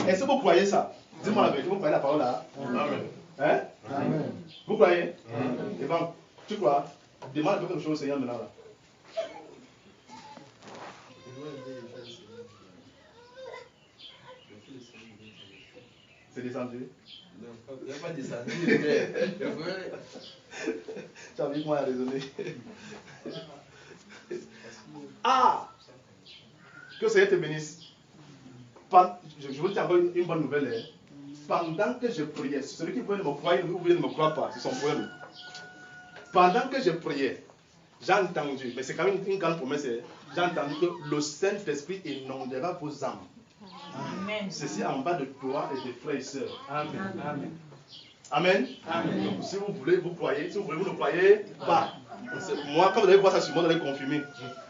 Est-ce que vous croyez ça? Dis-moi la vérité, vous croyez la parole là? Amen. Hein? Amen. Vous croyez? Amen. Et bon, tu crois? Demande quelque chose au Seigneur maintenant là. C'est descendu? Non, il n'a pas descendu. Tu as vu moi à raisonner. Ah! Que le Seigneur te bénisse. Je vous dis encore une bonne nouvelle. Hein. Pendant que je priais, celui qui veut me croire ou ne me croire pas, c'est son problème. Pendant que je priais, j'ai entendu, mais c'est quand même une grande promesse, hein, j'ai entendu que le Saint-Esprit inondera vos âmes. Amen. Ceci en bas de toi et des frères et sœurs. Amen. Amen. Amen. Amen. Donc, si vous voulez, vous croyez. Si vous voulez, vous ne croyez pas. Moi, quand vous allez voir ça sur moi, vous allez confirmer.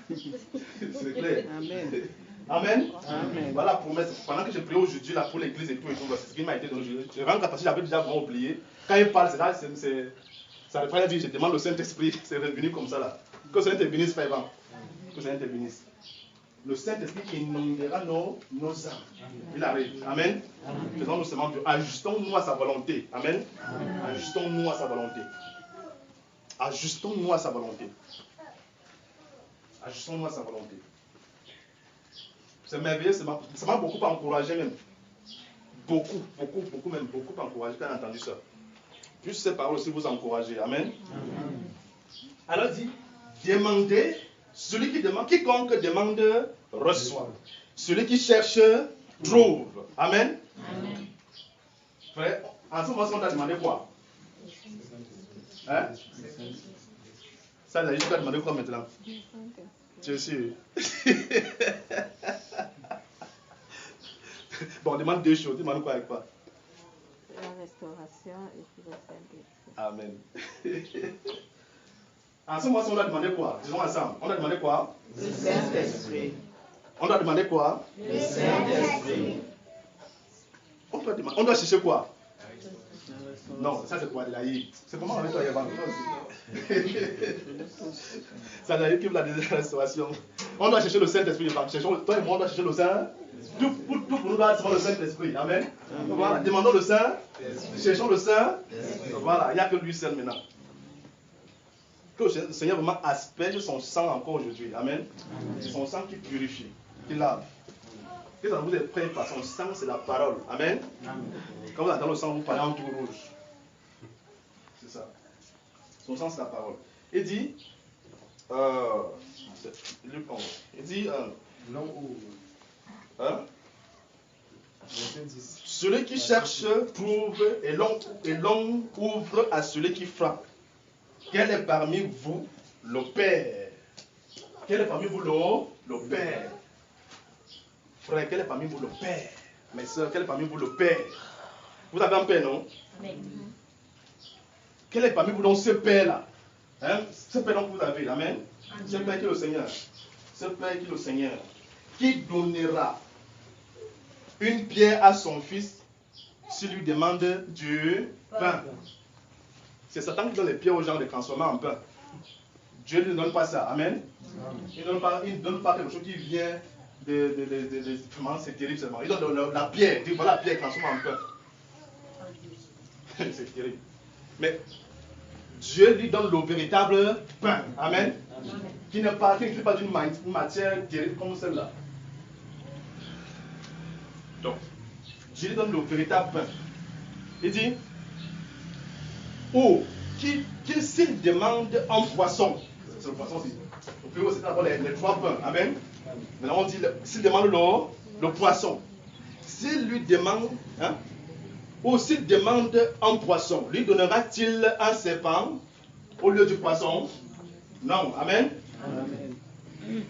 C'est clair. Amen. Amen. Amen. Voilà la promesse. Pendant que je prie aujourd'hui là pour l'église et tout, c'est ce qui m'a été donné. Je rentre parce que j'avais déjà vraiment oublié. Quand il parle, ça reprend à dire je demande au Saint-Esprit. C'est revenu comme ça là. Que le Saint-Esprit bénisse, frère Evan. Que le Saint-Esprit bénisse. Le Saint-Esprit inondera nos âmes. Il arrive. Amen. Faisons-nous seulement Dieu. Ajustons-nous à sa volonté. Amen. Ajustons-nous à sa volonté. Ajustons-nous à sa volonté. Ajustons-nous à sa volonté. C'est merveilleux, ça m'a beaucoup encouragé même. Beaucoup encouragé quand j'ai entendu ça. Juste ces paroles aussi vous encourager. Amen. Alors dit, demandez, celui qui demande, quiconque demande, reçoit. Celui qui cherche, trouve. Amen. Amen. Frère, en ce moment, on t'a demandé quoi? Hein? Ça, là, je t'ai demandé quoi maintenant? Tu es sûr? Bon, on demande 2 choses. Demande quoi avec quoi? La restauration et puis le Saint-Esprit. Amen. En ce moment, on a demandé quoi? Disons ensemble. On a demandé quoi? Le Saint-Esprit. On a demandé quoi? Le Saint-Esprit. On doit chercher quoi? Non, ça c'est pour Adélaïde. C'est comment avec toi, Yvan? C'est Adélaïde qui veut la deuxième restauration. On doit chercher le Saint-Esprit. Toi et moi, on doit chercher le Saint. Tout pour nous, doit être le Saint-Esprit. Amen. Voilà. Demandons le Saint. Cherchons le Saint. Voilà. Il n'y a que lui seul maintenant. Que le Seigneur vraiment asperge son sang encore aujourd'hui. Amen. C'est son sang qui purifie, qui lave. Que ça vous est prêt par son sang, c'est la parole. Amen. Quand vous entendez le sang, vous parlez en tout rouge. C'est ça. Son sang, c'est la parole. Il dit, il dit, celui qui cherche trouve et l'on ouvre à celui qui frappe. Quel est parmi vous le Père? Quel est parmi vous le Père? Frère, quel est parmi vous le Père? Mes soeurs, quel est parmi vous le Père? Vous avez un Père, non? Amen. Quel est parmi vous donc ce Père-là? Hein? Ce Père donc vous avez, Amen. Ce Père qui est le Seigneur. Ce Père qui est le Seigneur. Qui donnera une pierre à son fils s'il lui demande du pain. C'est Satan qui donne les pierres aux gens de transformer en pain. Dieu ne donne pas ça. Amen. Il ne donne pas quelque chose qui vient vraiment, c'est terrible seulement. Il donne la pierre. Il dit voilà la pierre transformée en pain. C'est terrible. Mais Dieu lui donne le véritable pain. Amen. Qui n'est pas d'une matière terrible comme celle-là. Donc, Dieu lui donne le véritable pain. Il dit, ou s'il demande un poisson, c'est le poisson aussi. Donc, c'est d'abord les 3 pains. Amen. Maintenant, on dit, s'il demande le poisson, s'il lui demande, hein, ou s'il demande un poisson, lui donnera-t-il un serpent au lieu du poisson? Non. Amen. Amen.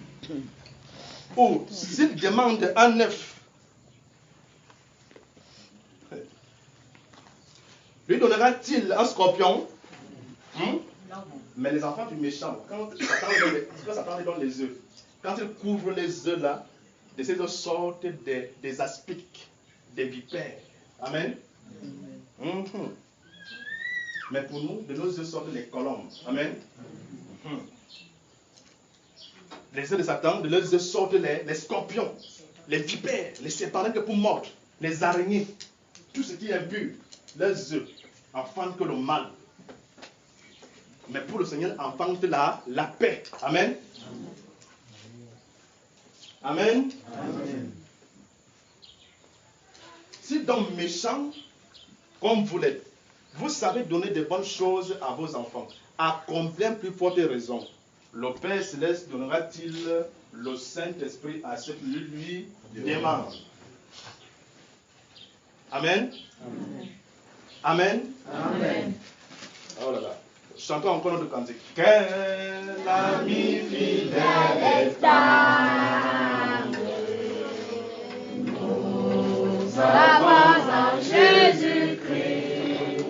Ou s'il demande un œuf, Lui donnera-t-il un scorpion? Mais les enfants du méchant, quand Satan les donne les œufs, quand il couvre les œufs là, de ces œufs sortent des aspics, des vipères. Amen. Mais pour nous, de nos œufs sortent les colombes. Amen. Les œufs de Satan, de leurs œufs sortent les scorpions, les vipères, les serpents que pour mordre, les araignées, tout ce qui est impur. Leurs œufs enfantent que le mal. Mais pour le Seigneur, enfante la paix. Amen. Amen. Amen. Si donc méchant, comme vous l'êtes, vous savez donner de bonnes choses à vos enfants, à combien plus forte raison le Père Céleste donnera-t-il le Saint-Esprit à ceux qui lui demandent? Amen. Amen. Amen. Oh là là. Chantons encore notre cantique. Quel ami fidèle et stable, nous avons en Jésus-Christ,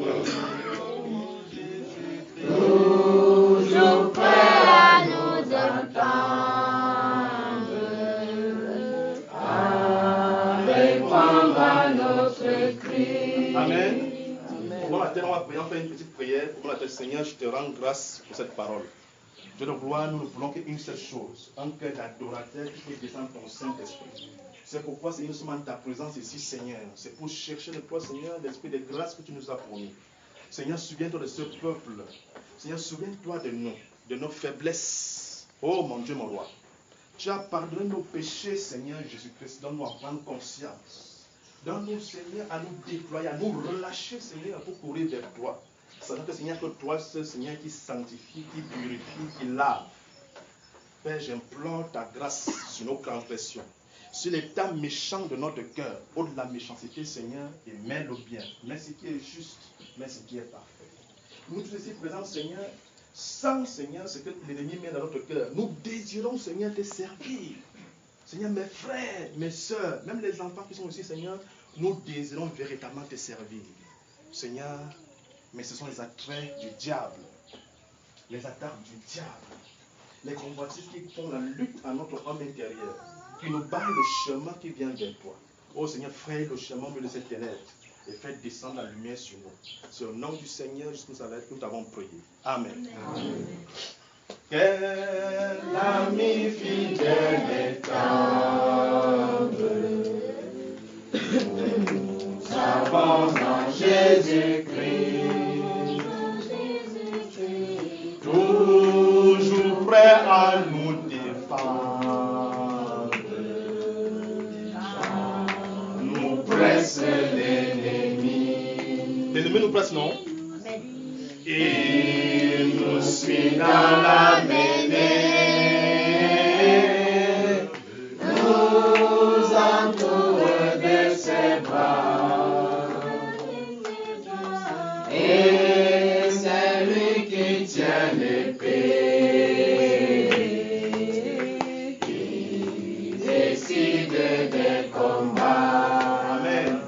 toujours prêt à nous entendre, à répondre à notre cri. Amen. On va faire une petite prière. On va dire, Seigneur, je te rends grâce pour cette parole. Dieu de gloire, nous ne voulons qu'une seule chose, un cœur d'adorateur qui fait descendre ton Saint-Esprit. C'est pourquoi, Seigneur, nous sommes en ta présence ici, Seigneur. C'est pour chercher de toi, Seigneur, l'esprit de grâce que tu nous as fourni. Seigneur, souviens-toi de ce peuple. Seigneur, souviens-toi de nous, de nos faiblesses. Oh mon Dieu, mon roi. Tu as pardonné nos péchés, Seigneur Jésus-Christ. Donne-nous en prendre conscience. Donne-nous, Seigneur, à nous déployer, à nous relâcher, Seigneur, pour courir vers toi. Sachant que, Seigneur, que toi, c'est Seigneur qui sanctifie, qui purifie, qui lave. Père, j'implore ta grâce sur nos transgressions, sur l'état méchant de notre cœur, au-delà de la méchanceté, Seigneur, et mets le bien. Mets ce qui est juste, mets ce qui est parfait. Nous tous ici présents, Seigneur, sans, Seigneur, ce que l'ennemi met dans notre cœur, nous désirons, Seigneur, te servir. Seigneur, mes frères, mes soeurs, même les enfants qui sont ici, Seigneur, nous désirons véritablement te servir. Seigneur, mais ce sont les attraits du diable, les attaques du diable, les convoitises qui font la lutte à notre homme intérieur, qui nous barrent le chemin qui vient vers toi. Oh Seigneur, fraye le chemin de ces ténèbres et fais descendre la lumière sur nous. C'est au nom du Seigneur jusqu'à que nous avons prié. Amen. Amen. Quel ami fidèle et tendre, nous avons en Jésus-Christ, toujours prêt à nous défendre, nous presse l'ennemi. L'ennemi nous presse, non? Il nous suit dans la mêlée, nous entoure de ses bras, et c'est lui qui tient l'épée, qui décide des combats. Amen.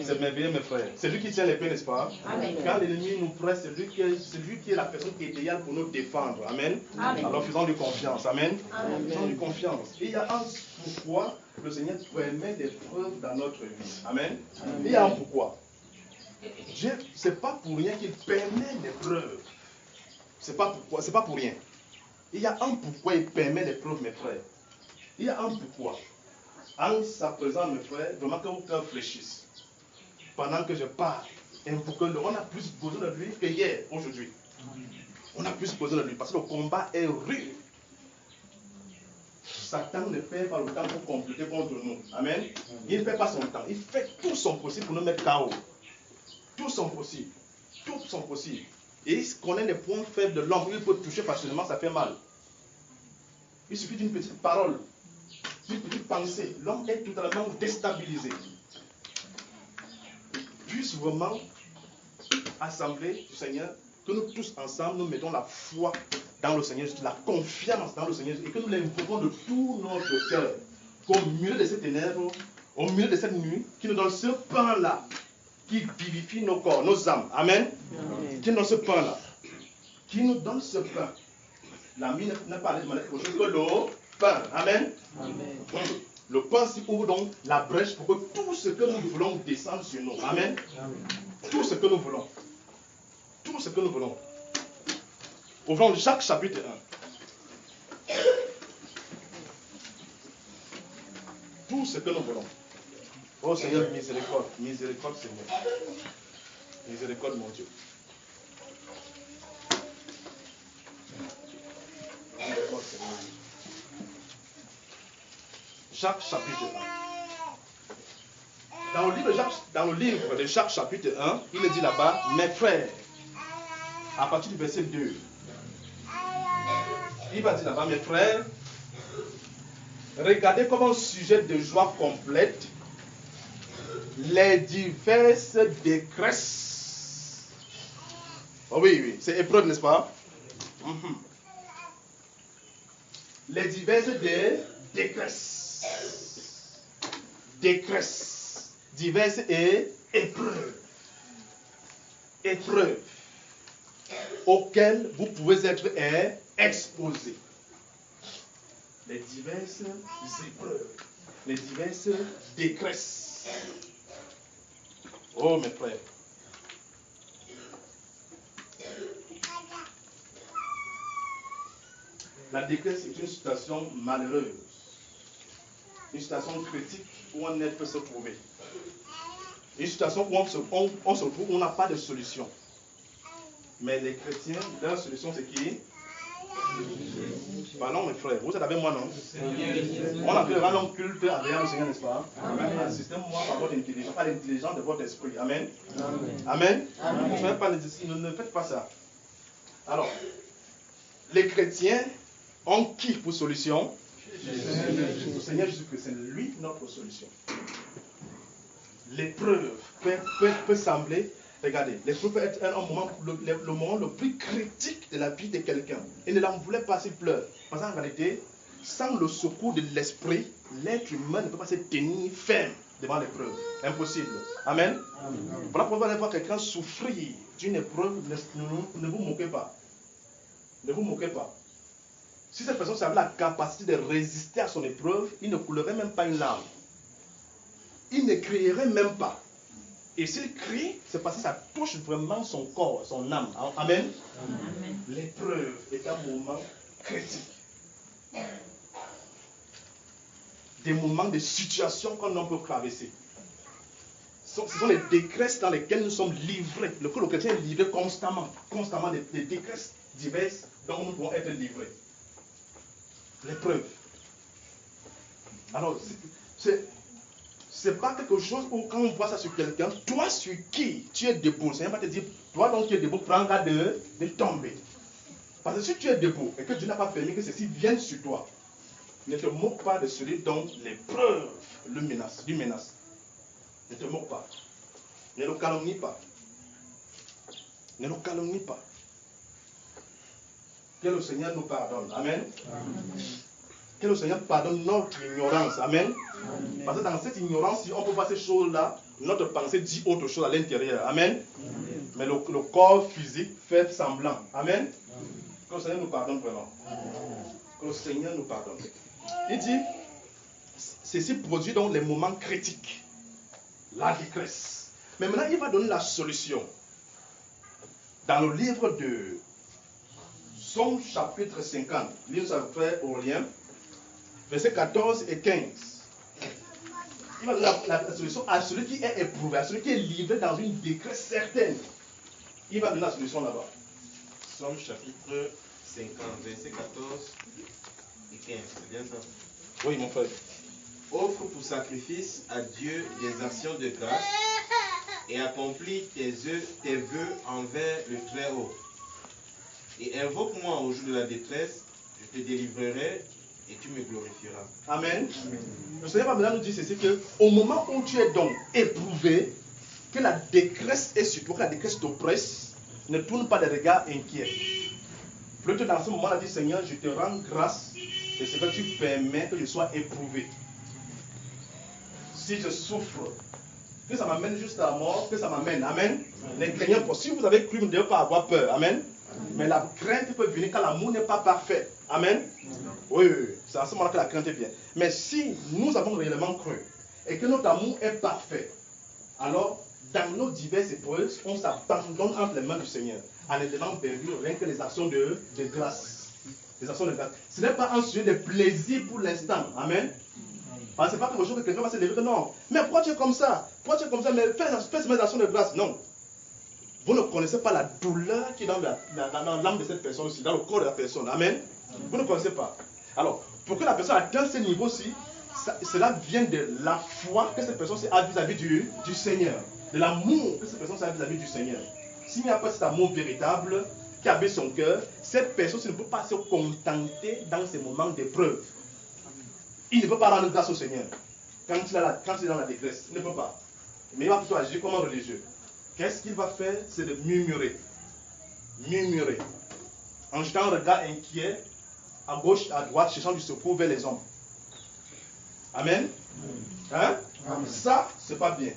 C'est merveilleux, mes frères. C'est lui qui tient l'épée, n'est-ce pas? Amen. Quand l'ennemi nous presse, c'est lui qui est la personne idéale pour nous défendre. Amen. Amen. Alors faisons-lui confiance. Amen. Faisons-lui confiance. Et il y a un pourquoi le Seigneur permet des preuves dans notre vie. Amen. Amen. Il y a un pourquoi. Ce n'est pas pour rien qu'il permet des preuves. C'est pas pour rien. Il y a un pourquoi il permet les preuves, mes frères. Il y a un pourquoi. En sa présence, mes frères, vraiment que vos cœurs fléchissent. Pendant que je parle, et pour que on a plus besoin de lui que hier, aujourd'hui. On a plus besoin de lui parce que le combat est rude. Satan ne perd pas le temps pour compléter contre nous. Amen. Il ne perd pas son temps. Il fait tout son possible pour nous mettre KO. Tout son possible. Tout son possible. Et il connaît les points faibles de l'homme. Il peut toucher facilement, ça fait mal. Il suffit d'une petite parole, d'une petite pensée. L'homme est totalement déstabilisé. Puisse vraiment, assemblée du Seigneur, que nous tous ensemble, nous mettons la foi dans le Seigneur, la confiance dans le Seigneur, et que nous l'invoquons de tout notre cœur, qu'au milieu de ces ténèbres, au milieu de cette nuit, qui nous donne ce pain-là, qui vivifie nos corps, nos âmes. Amen. Amen. Qui nous donne ce pain-là. Qui nous donne ce pain. La mine n'a pas de quelque chose que le pain. Amen. Amen. Le pain s'y ouvre donc la brèche pour que tout ce que nous voulons descende sur nous. Amen. Tout ce que nous voulons. Tout ce que nous voulons. Ouvrons Jacques chapitre 1. Tout ce que nous voulons. Oh Seigneur, miséricorde. Miséricorde Seigneur. Miséricorde mon Dieu. Miséricorde Seigneur. Jacques chapitre 1. Dans le livre de Jacques chapitre 1, il est dit là-bas, mes frères, à partir du verset 2, il va dire là-bas, mes frères, regardez comme un sujet de joie complète les diverses décresses. Oh oui, c'est épreuve, n'est-ce pas? Les diverses décresses. Décresses. Diverses et épreuves. Épreuves. Auxquelles vous pouvez être exposés. Les diverses épreuves. Les diverses décresses. Oh mes frères. La détresse est une situation malheureuse. Une situation critique où un être peut se trouver. Une situation où on se trouve où on n'a pas de solution. Mais les chrétiens, leur solution c'est qui? Parlons mes frères, vous êtes avec moi non? On appellera l'homme culte agréable au Seigneur, n'est-ce pas? Assistez-moi par votre intelligence, pas l'intelligence de votre esprit. Amen. Amen. Ne faites pas ça. Alors, les chrétiens ont qui pour solution? Le Seigneur Jésus-Christ, c'est lui notre solution. L'épreuve peut sembler, regardez, l'épreuve peut être le moment le plus critique de la vie de quelqu'un. Il ne l'en voulait pas s'il pleure. Parce qu'en réalité, sans le secours de l'esprit, l'être humain ne peut pas se tenir ferme devant l'épreuve. Impossible. Amen. Voilà pourquoi vous allez voir quelqu'un souffrir d'une épreuve, ne vous moquez pas. Ne vous moquez pas. Si cette personne avait la capacité de résister à son épreuve, il ne coulerait même pas une larme. Il ne crierait même pas. Et s'il crie, c'est parce que ça touche vraiment son corps, son âme. Amen. Amen. L'épreuve est un moment critique. Des moments de situation qu'on ne peut traverser. Ce sont les décresses dans lesquelles nous sommes livrés. Le chrétien est livré constamment. Constamment des décresses diverses dont nous pouvons être livrés. L'épreuve. Alors, c'est pas quelque chose où quand on voit ça sur quelqu'un, toi sur qui tu es debout, le Seigneur va te dire, toi donc tu es debout, prends garde de tomber. Parce que si tu es debout et que Dieu n'a pas permis que ceci vienne sur toi, ne te moque pas de celui dont l'épreuve lui menace. Ne te moque pas. Ne le calomnie pas. Ne le calomnie pas. Que le Seigneur nous pardonne. Amen. Amen. Que le Seigneur pardonne notre ignorance. Amen. Amen. Parce que dans cette ignorance, si on peut voir ces choses-là, notre pensée dit autre chose à l'intérieur. Amen. Amen. Mais le corps physique fait semblant. Amen. Amen. Que le Seigneur nous pardonne vraiment. Amen. Que le Seigneur nous pardonne. Il dit, ceci produit donc les moments critiques. La détresse. Mais maintenant, il va donner la solution. Dans le livre de Somme chapitre 50, livre de frère Aurélien, versets 14 et 15. Il va donner la solution à celui qui est éprouvé, à celui qui est livré dans une détresse certaine. Il va donner la solution là-bas. Somme chapitre 50, versets 14 et 15. C'est bien ça? Oui, mon frère. Offre pour sacrifice à Dieu des actions de grâce et accomplis tes vœux envers le Très-Haut. Et invoque-moi au jour de la détresse, je te délivrerai et tu me glorifieras. Amen. Le Seigneur va maintenant nous dire ceci, que au moment où tu es donc éprouvé, que la détresse est sur toi, que la détresse t'oppresse, ne tourne pas des regards inquiets. Plutôt dans ce moment-là, dis Seigneur, je te rends grâce de ce que tu permets que je sois éprouvé. Si je souffre, que ça m'amène juste à la mort, que ça m'amène. Amen. Ne craignez pas. Si vous avez cru, vous ne devez pas avoir peur. Amen. Mais la crainte peut venir quand l'amour n'est pas parfait. Amen. Oui. C'est à ce moment-là que la crainte vient. Mais si nous avons réellement cru et que notre amour est parfait, alors dans nos diverses épreuves, on s'abandonne entre les mains du Seigneur en étant perdu rien que les actions de grâce. Les actions de grâce. Ce n'est pas un sujet de plaisir pour l'instant. Amen. Ce n'est pas quelque chose que quelqu'un va se lever que non. Mais pourquoi tu es comme ça? Pourquoi tu es comme ça? Mais fais mes actions de grâce. Non. Vous ne connaissez pas la douleur qui est dans l'âme de cette personne aussi, dans le corps de la personne. Amen. Vous ne connaissez pas. Alors, pour que la personne atteigne ce niveau-ci, cela vient de la foi que cette personne a vis-à-vis du Seigneur. De l'amour que cette personne a vis-à-vis du Seigneur. S'il n'y a pas cet amour véritable qui habite son cœur, cette personne ne peut pas se contenter dans ces moments d'épreuve. Il ne peut pas rendre grâce au Seigneur quand il est dans la détresse. Il ne peut pas. Mais il va plutôt agir comme un religieux. Qu'est-ce qu'il va faire? C'est de murmurer. Murmurer. En jetant un regard inquiet à gauche, à droite, cherchant du secours vers les hommes. Amen. Hein? Amen. Ça, c'est pas bien.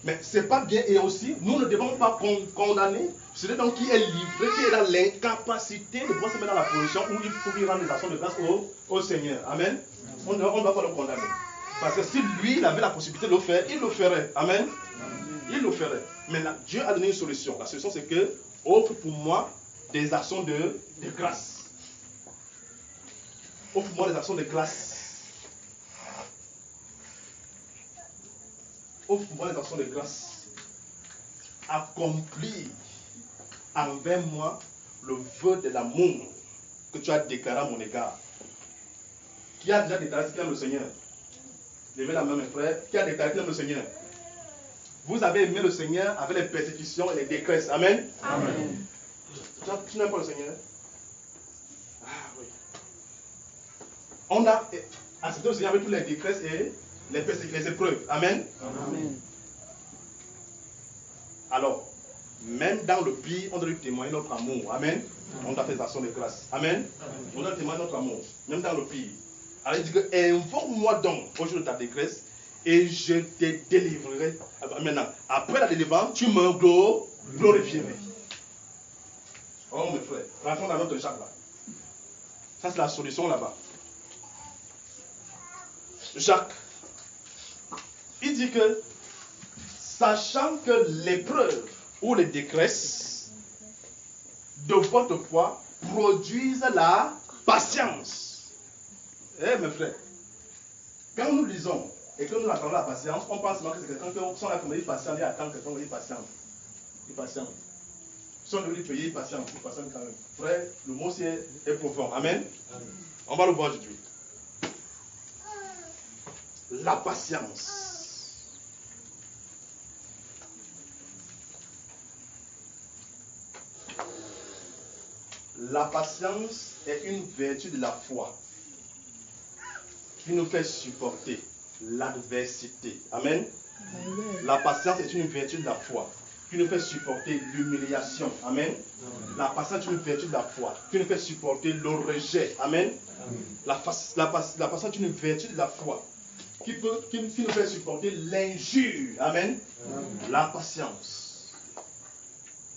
Mais c'est pas bien et aussi, nous ne devons pas condamner celui donc qui est livré, qui est dans l'incapacité de pouvoir se mettre dans la position où il faut lui rendre des actions de grâce au Seigneur. Amen. On ne doit pas le condamner. Parce que si lui, il avait la possibilité de le faire, il le ferait. Amen. Il le ferait. Mais là, Dieu a donné une solution. La solution, c'est que offre pour moi des actions de grâce. Offre-moi des actions de grâce. Offre-moi des actions de grâce. Accomplis envers moi le vœu de l'amour que tu as déclaré à mon égard. Qui a déjà déclaré qu'il aime le Seigneur? Levez la main, mes frères. Qui a déclaré qu'il aime le Seigneur? Vous avez aimé le Seigneur avec les persécutions et les détresses. Amen. Amen. Tu n'aimes pas le Seigneur? Ah oui. On a accepté le Seigneur avec toutes les détresses et les épreuves. Amen. Amen. Alors, même dans le pire, on doit lui témoigner notre amour. Amen. On doit faire des actions de grâce. Amen. On doit témoigner notre amour. Même dans le pire. Alors il dit que invoque-moi donc au jour de ta détresse et je te délivrerai. Maintenant, après la délivrance, tu me glorifierais. Oh mes frères, rentrons dans notre Jacques là. Ça c'est la solution là-bas. Jacques, il dit que sachant que l'épreuve ou les détresses de votre foi produisent la patience. Eh mes frères, quand nous lisons et que nous attendons la patience, on pense que c'est quelqu'un qui sont là comme il patient, il attend quelqu'un qui est patient. Il patient. Si on doit lui payer, il patient quand même. Frère, le mot est profond. Amen. Amen. On va le voir aujourd'hui. La patience. La patience est une vertu de la foi qui nous fait supporter l'adversité. Amen. Amen. La patience est une vertu de la foi qui nous fait supporter l'humiliation. Amen. Amen. La patience est une vertu de la foi qui nous fait supporter le rejet. Amen. Amen. La patience est une vertu de la foi qui nous fait supporter l'injure. Amen. Amen. La patience.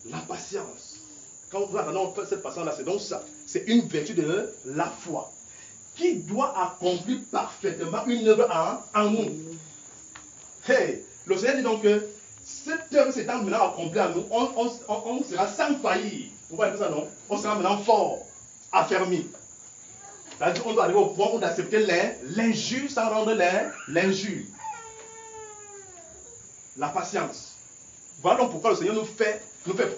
La patience. Quand vous regardez cette patience-là, c'est donc ça. C'est une vertu de la foi qui doit accomplir parfaitement une œuvre en nous. Hey, le Seigneur dit donc que cette œuvre s'étant maintenant accomplie en nous, on sera sans faillir. Vous voyez ça, non? On sera maintenant fort, affermi. C'est-à-dire qu'on doit arriver au point où on doit accepter l'injure sans rendre l'injure. La patience. Voilà donc pourquoi le Seigneur nous fait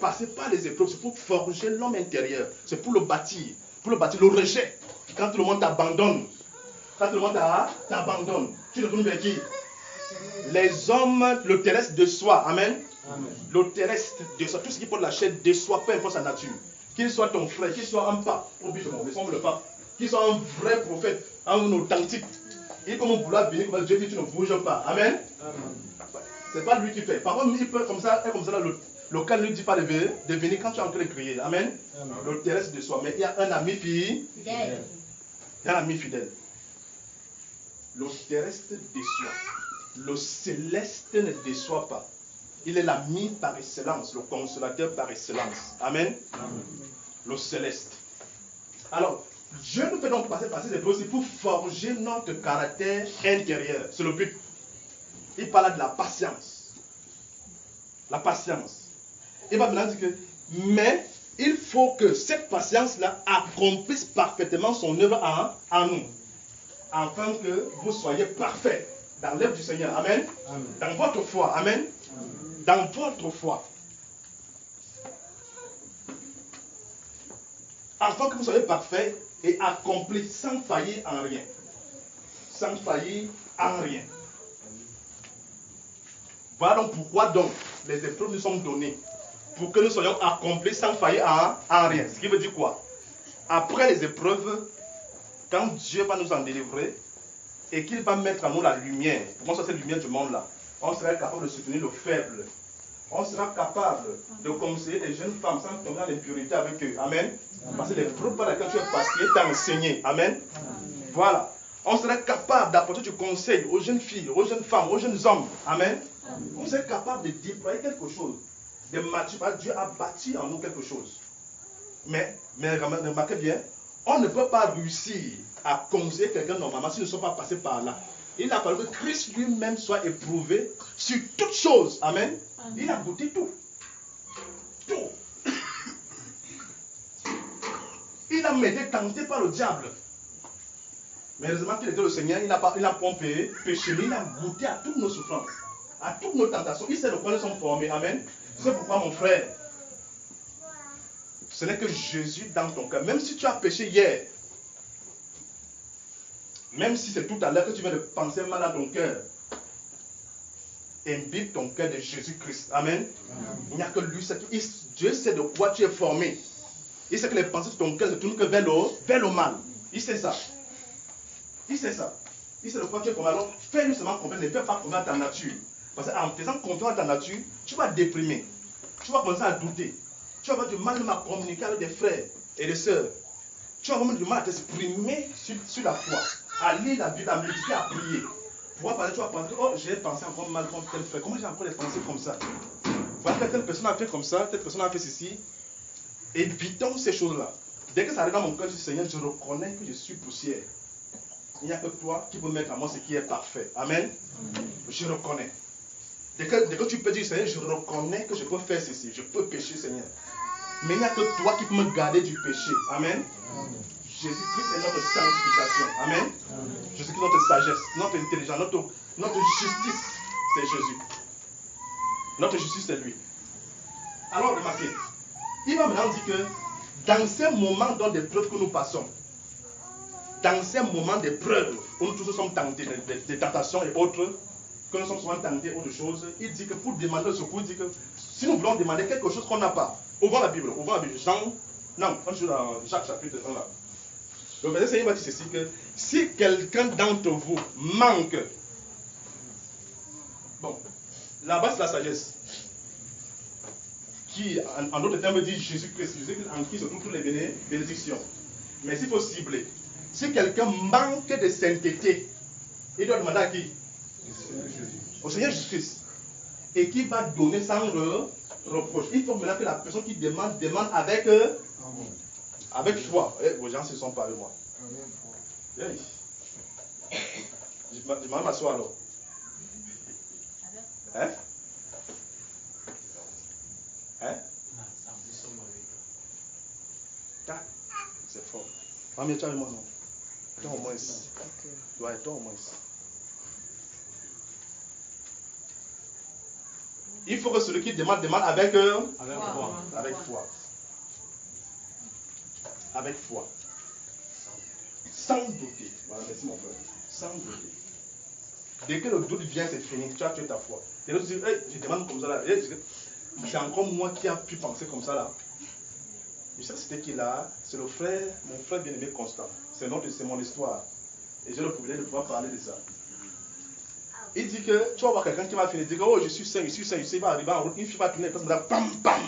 passer par les épreuves. C'est pour forger l'homme intérieur. C'est pour le bâtir. Pour le bâtir, le rejet. Quand tout le monde t'abandonne, tu retournes vers qui? Les hommes, le terrestre de soi. Amen. Amen. Le terrestre de soi. Tout ce qui porte la chair de soi, peu importe sa nature. Qu'il soit ton frère, qu'il soit un pape, laissons le pape, qu'il soit un vrai prophète, un authentique. Et comme on voulait venir, comme Dieu dit, tu ne bouges pas. Amen. C'est pas lui qui fait. Par contre, il peut comme ça, là, le cas ne lui dit pas de venir quand tu es en train de crier. Amen. Amen. Le terrestre de soi. Mais il y a un ami fidèle. Il y a un ami fidèle. Le terrestre de soi. le céleste ne déçoit pas. Il est l'ami par excellence, le consolateur par excellence. Amen. Amen. Le céleste. Alors, Dieu nous fait donc passer par ces épreuves aussi pour forger notre caractère intérieur. C'est le but. Il parle de la patience. La patience. Il va maintenant dire que, mais il faut que cette patience-là accomplisse parfaitement son œuvre en nous. Afin que vous soyez parfaits dans l'œuvre du Seigneur. Amen. Amen. Dans votre foi. Amen. Amen. Dans votre foi. Afin que vous soyez parfaits et accomplis sans faillir en rien. Sans faillir en rien. Voilà donc pourquoi donc les épreuves nous sont données. Pour que nous soyons accomplis sans faillir en rien. Ce qui veut dire quoi? Après les épreuves, quand Dieu va nous en délivrer et qu'il va mettre en nous la lumière, comment ça c'est la lumière du monde là, on sera capable de soutenir le faible. On sera capable de conseiller les jeunes femmes sans tomber dans l'impurité avec eux. Amen. Parce que les preuves par lesquelles tu es passé t'a enseigné. Amen. Voilà. On sera capable d'apporter du conseil aux jeunes filles, aux jeunes femmes, aux jeunes hommes. Amen. On sera capable de déployer quelque chose. De maturité. Dieu a bâti en nous quelque chose. Mais remarquez bien, on ne peut pas réussir à conseiller quelqu'un normalement s'ils ne sont pas passés par là. Il a fallu que Christ lui-même soit éprouvé sur toutes choses. Amen. Il a goûté tout. Tout. Il a été tenté par le diable. Mais heureusement qu'il était le Seigneur, il n'a pas péché, mais il a goûté à toutes nos souffrances, à toutes nos tentations. Il sait de quoi nous sommes formés. Amen. C'est pourquoi mon frère, ce n'est que Jésus dans ton cœur. Même si tu as péché hier, même si c'est tout à l'heure que tu viens de penser mal à ton cœur, imbibe ton cœur de Jésus-Christ. Amen. Il n'y a que lui. Dieu sait de quoi tu es formé. Il sait que les pensées de ton cœur ne tournent que vers le mal. Il sait ça. Il sait ça. Il sait de quoi tu es formé. Alors, fais-lui seulement confiance. Ne fais pas confiance à ta nature. Parce qu'en faisant confiance à ta nature, tu vas déprimer. Tu vas commencer à douter. Tu vas avoir du mal même à communiquer avec des frères et des sœurs. Tu vas avoir du mal à t'exprimer sur la foi. À lire la Bible, à méditer, à prier. Tu vas penser, oh, j'ai pensé encore mal contre tel frère. Comment j'ai encore des pensées comme ça? Voilà que telle personne a fait comme ça, telle personne a fait ceci. Évitons ces choses-là. Dès que ça arrive dans mon cœur, je dis, Seigneur, je reconnais que je suis poussière. Il n'y a que toi qui peux mettre à moi ce qui est parfait. Amen. Je reconnais. Dès que tu peux dire, Seigneur, je reconnais que je peux faire ceci, je peux pécher, Seigneur. Mais il n'y a que toi qui peux me garder du péché. Amen. Jésus-Christ est notre sanctification. Amen. Jésus-Christ est notre sagesse, notre intelligence, notre justice, c'est Jésus. Notre justice, c'est lui. Alors, remarquez, il va maintenant dire que dans ces moments d'épreuve que nous passons, dans ces moments d'épreuve où nous tous sommes tentés, des tentations et autres, que nous sommes souvent tentés autre chose, il dit que pour demander le secours, il dit que si nous voulons demander quelque chose qu'on n'a pas, ouvrons la Bible, Jacques chapitre 1 là. Le verset Seigneur va dire ceci, que si quelqu'un d'entre vous manque, bon, là-bas c'est la sagesse, qui en d'autres termes dit Jésus-Christ, en qui se trouvent toutes les bénédictions. Mais s'il faut cibler, si quelqu'un manque de sainteté, il doit demander à qui? Au Seigneur Jésus-Christ. Et qui va donner sans reproche. Il faut maintenant que la personne qui demande avec foi. Vos gens se sont pas avec moi. Hey. Je vais m'asseoir alors. Hein? Hein? Ah, c'est fort. Mamie, tu es avec moi, non? Toi au moins. Ouais, toi au moins. Il faut que celui qui demande avec foi. Avec foi. Avec foi. Sans douter. Voilà, merci mon frère. Sans douter. Dès que le doute vient, c'est fini. Tu as tué ta foi. Et l'autre dit, hey, je demande comme ça là. C'est encore moi qui a pu penser comme ça là. Je sais c'était qui là. C'est le frère, mon frère bien-aimé Constant. C'est mon histoire. Et j'ai le privilège de pouvoir parler de ça. Il dit que tu vas voir quelqu'un qui va finir, il dit que oh, je suis sain, il va arriver en route, une fille va tourner, il va bam bam.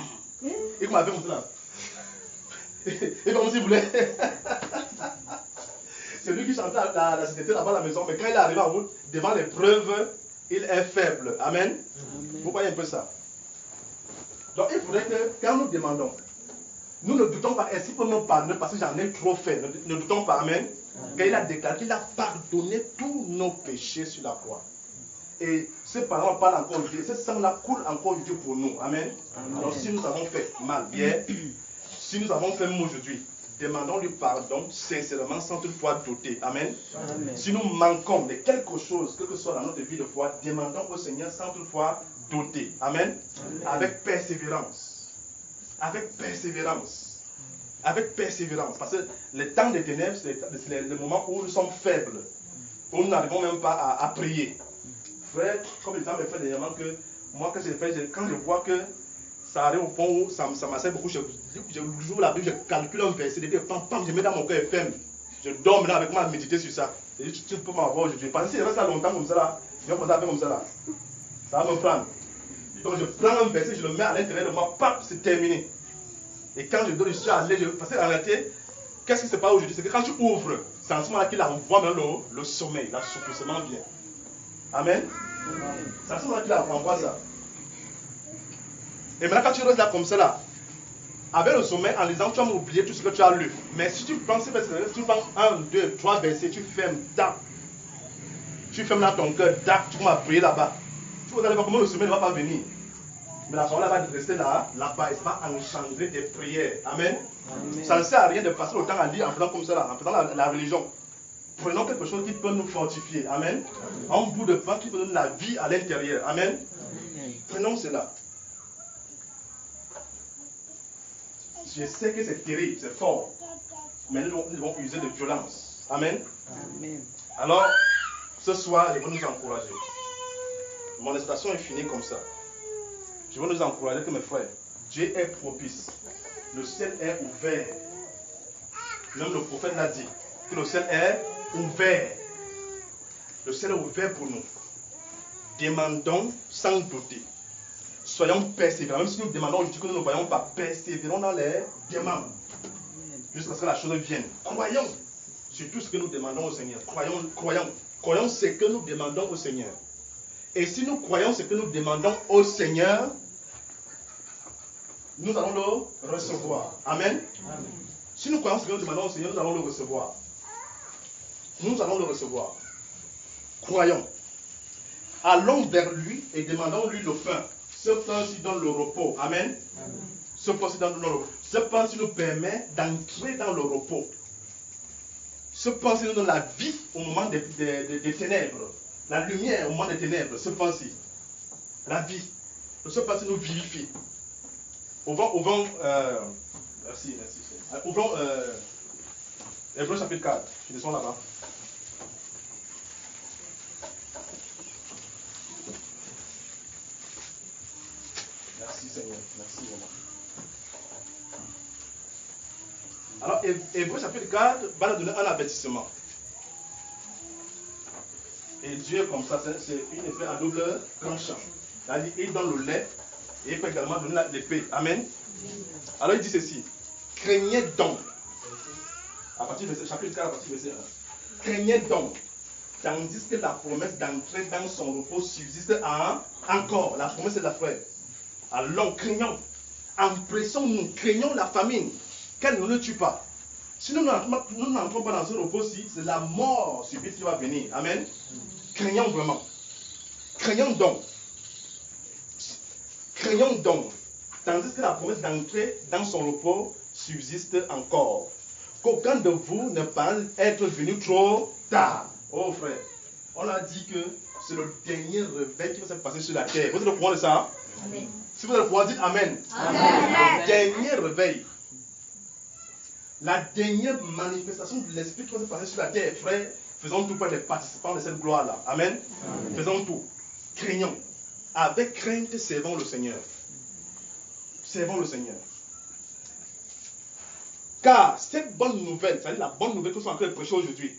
Et comme avait comme ça. Et comme s'il voulait. C'est lui qui chantait la société là-bas à la maison, mais quand il est arrivé en route, devant l'épreuve, il est faible. Amen. Vous voyez un peu ça. Donc il faudrait que quand nous demandons, nous ne doutons pas, est-ce qu'il peut me pardonner parce que j'en ai trop fait. Ne doutons pas, amen. Quand il a déclaré qu'il a pardonné tous nos péchés sur la croix. Et ce pardon parle encore Dieu, ce sang-là coule encore Dieu pour nous. Amen. Alors si nous avons fait mal hier, si nous avons fait mal aujourd'hui, demandons-lui pardon sincèrement sans toutefois douter. Amen. Si nous manquons de quelque chose, quel que soit dans notre vie de foi, demandons au Seigneur sans toutefois douter. Amen. Avec persévérance. Avec persévérance. Avec persévérance. Parce que le temps des ténèbres, c'est le moment où nous sommes faibles. Où nous n'arrivons même pas à prier. Frère, comme le temps me fait dernièrement que moi, quand je vois que ça arrive au point où ça m'assède beaucoup, j'ouvre la Bible, je calcule un verset, je mets dans mon cœur FM. Je dors maintenant avec moi à méditer sur ça. Je dis, tu peux m'avoir aujourd'hui. Parce que si je reste là longtemps comme ça, là, je vais commencer à faire comme ça. Là. Ça va me prendre. Donc je prends un verset, je le mets à l'intérieur de moi, pap, c'est terminé. Et quand je donne, je suis allé, parce qu'en réalité, qu'est-ce qui se passe aujourd'hui? C'est que quand tu ouvres, c'est en ce moment-là qu'il envoie maintenant le sommeil, l'assouplissement vient. Amen. C'est en ce moment-là qu'il envoie ça. Et maintenant, quand tu restes là comme ça, là, avec le sommeil, en lisant, tu vas oublier tout ce que tu as lu. Mais si tu prends ces versets, tu prends 1, 2, 3 versets, tu fermes, tac. Tu fermes là ton cœur, tac, tu commences à prier là-bas. Tu vas aller voir comment le sommeil ne va pas venir. Mais la parole va rester là-bas, et ça va engendrer des prières. Amen. Ça ne sert à rien de passer le temps à lire en faisant comme ça, là, en faisant la religion. Prenons quelque chose qui peut nous fortifier. Amen. Un bout de pain qui peut donner la vie à l'intérieur. Amen. Prenons cela. Je sais que c'est terrible, c'est fort. Mais nous devons user de violence. Amen. Alors, ce soir, je veux nous encourager. Mon exhortation est finie comme ça. Je veux nous encourager que mes frères, Dieu est propice. Le ciel est ouvert. Même le prophète l'a dit, que le ciel est ouvert. Le ciel est ouvert pour nous. Demandons sans douter. Soyons persévérants. Même si nous demandons aujourd'hui que nous ne voyons pas, persévérons dans les demandes. Jusqu'à ce que la chose vienne. Croyons sur tout ce que nous demandons au Seigneur. Croyons ce que nous demandons au Seigneur. Et si nous croyons ce que nous demandons au Seigneur, nous allons le recevoir. Amen. Si nous croyons ce que nous demandons au Seigneur, nous allons le recevoir. Nous allons le recevoir. Croyons. Allons vers lui et demandons-lui le pain. Ce pain qui donne le repos. Amen. Ce pain qui donne le repos. Ce pain qui nous permet d'entrer dans le repos. Ce pain qui nous donne la vie au moment des ténèbres. La lumière au moment des ténèbres. Ce pain-ci. La vie. Ce pain qui nous vivifie. Ouvrons, merci. Ouvrons Hébreux chapitre 4. Je descends là-bas. Merci Seigneur. Merci vraiment. Alors, Hébreux chapitre 4 va nous donner un avertissement. Et Dieu, comme ça, c'est une épée à double tranchant. C'est-à-dire, il donne le lait et il peut également donner l'épée. Amen. Alors, il dit ceci. Craignez donc. À partir du chapitre 4, à partir du verset 1. Craignez donc. Tandis que la promesse d'entrer dans son repos subsiste encore. La promesse est de la frère. Alors, craignons. Empressons-nous. Craignons la famine. Qu'elle ne nous tue pas. Si nous n'entrons pas dans ce repos-ci, c'est la mort subite qui va venir. Amen. Craignons vraiment. Craignons donc. Craignons donc. Tandis que la promesse d'entrer dans son repos subsiste encore. Qu'aucun de vous ne pense être venu trop tard. Oh frère, on a dit que c'est le dernier réveil qui va se passer sur la terre. Vous êtes au courant de ça? Amen. Si vous êtes au courant, dites Amen. Amen. Le dernier réveil. La dernière manifestation de l'Esprit qui va se passer sur la terre, frère, faisons tout pour être les participants de cette gloire-là. Amen. Amen. Faisons tout. Craignons. Avec crainte, servons le Seigneur. Servons le Seigneur. Car cette bonne nouvelle, c'est-à-dire la bonne nouvelle que nous sommes en train de prêcher aujourd'hui,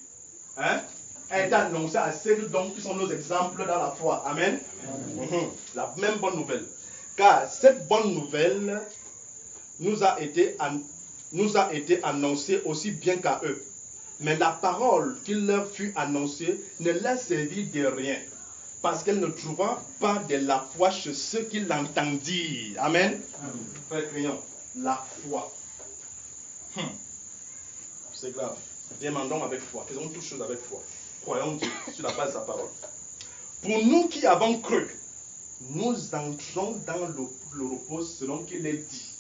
hein, elle est annoncée à ceux donc qui sont nos exemples dans la foi. Amen. Amen. La même bonne nouvelle. Car cette bonne nouvelle nous a été annoncée aussi bien qu'à eux. Mais la parole qui leur fut annoncée ne leur servit de rien. parce qu'elle ne trouva pas de la foi chez ceux qui l'entendirent. Amen. Frère, crions, la foi. C'est grave. Demandons avec foi. Faisons toutes choses avec foi. Croyons Dieu sur la base de sa parole. Pour nous qui avons cru, nous entrons dans le repos selon qu'il est dit.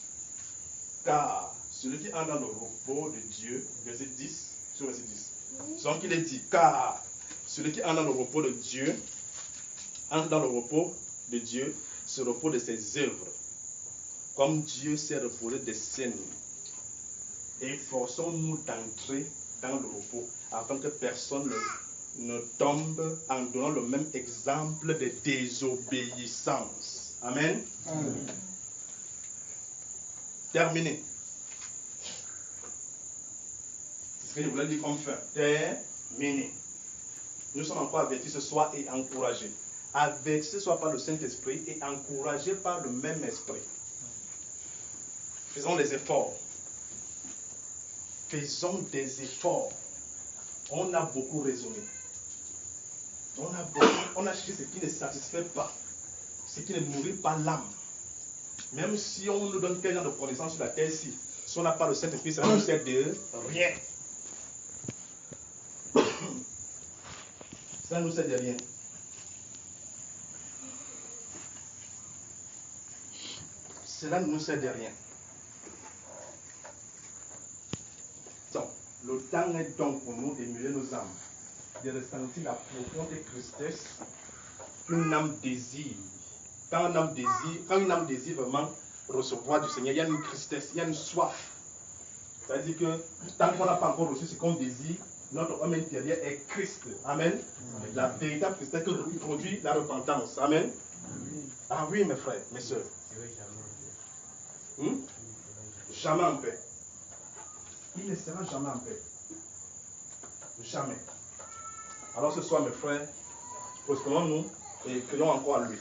Car celui qui entre dans le repos de Dieu, verset 10, sur verset 10. Selon qu'il est dit, car celui qui entre dans le repos de Dieu, entre dans le repos de Dieu, ce repos de ses œuvres. Comme Dieu s'est reposé des siennes. Efforçons-nous d'entrer dans le repos, afin que personne ne tombe en donnant le même exemple de désobéissance. Amen. Amen. Terminé. C'est ce que je voulais dire comme fin. Terminé. Nous sommes encore avertis ce soir et encouragés. Avertis ce soir par le Saint-Esprit et encouragés par le même esprit. Faisons des efforts. Faisons des efforts. On a beaucoup raisonné. On a cherché ce qui ne satisfait pas. Ce qui ne nourrit pas l'âme. Même si on nous donne quel genre de connaissance sur la terre-ci, si on n'a pas le Saint-Esprit, ça ne nous sert de rien. Ça ne nous sert de rien. Cela ne nous sert de rien. Donc, le temps est donc pour nous d'émuler nos âmes, de ressentir la profonde tristesse qu'une âme désire. Quand une âme désire vraiment recevoir du Seigneur, il y a une tristesse, il y a une soif. C'est-à-dire que tant qu'on n'a pas encore reçu ce qu'on désire, notre homme intérieur est Christ. Amen. La véritable tristesse que produit la repentance. Amen. Ah oui, mes frères, mes soeurs. Jamais en paix. Il ne sera jamais en paix. Jamais. Alors ce soir, mes frères, postulons-nous et crions encore à lui.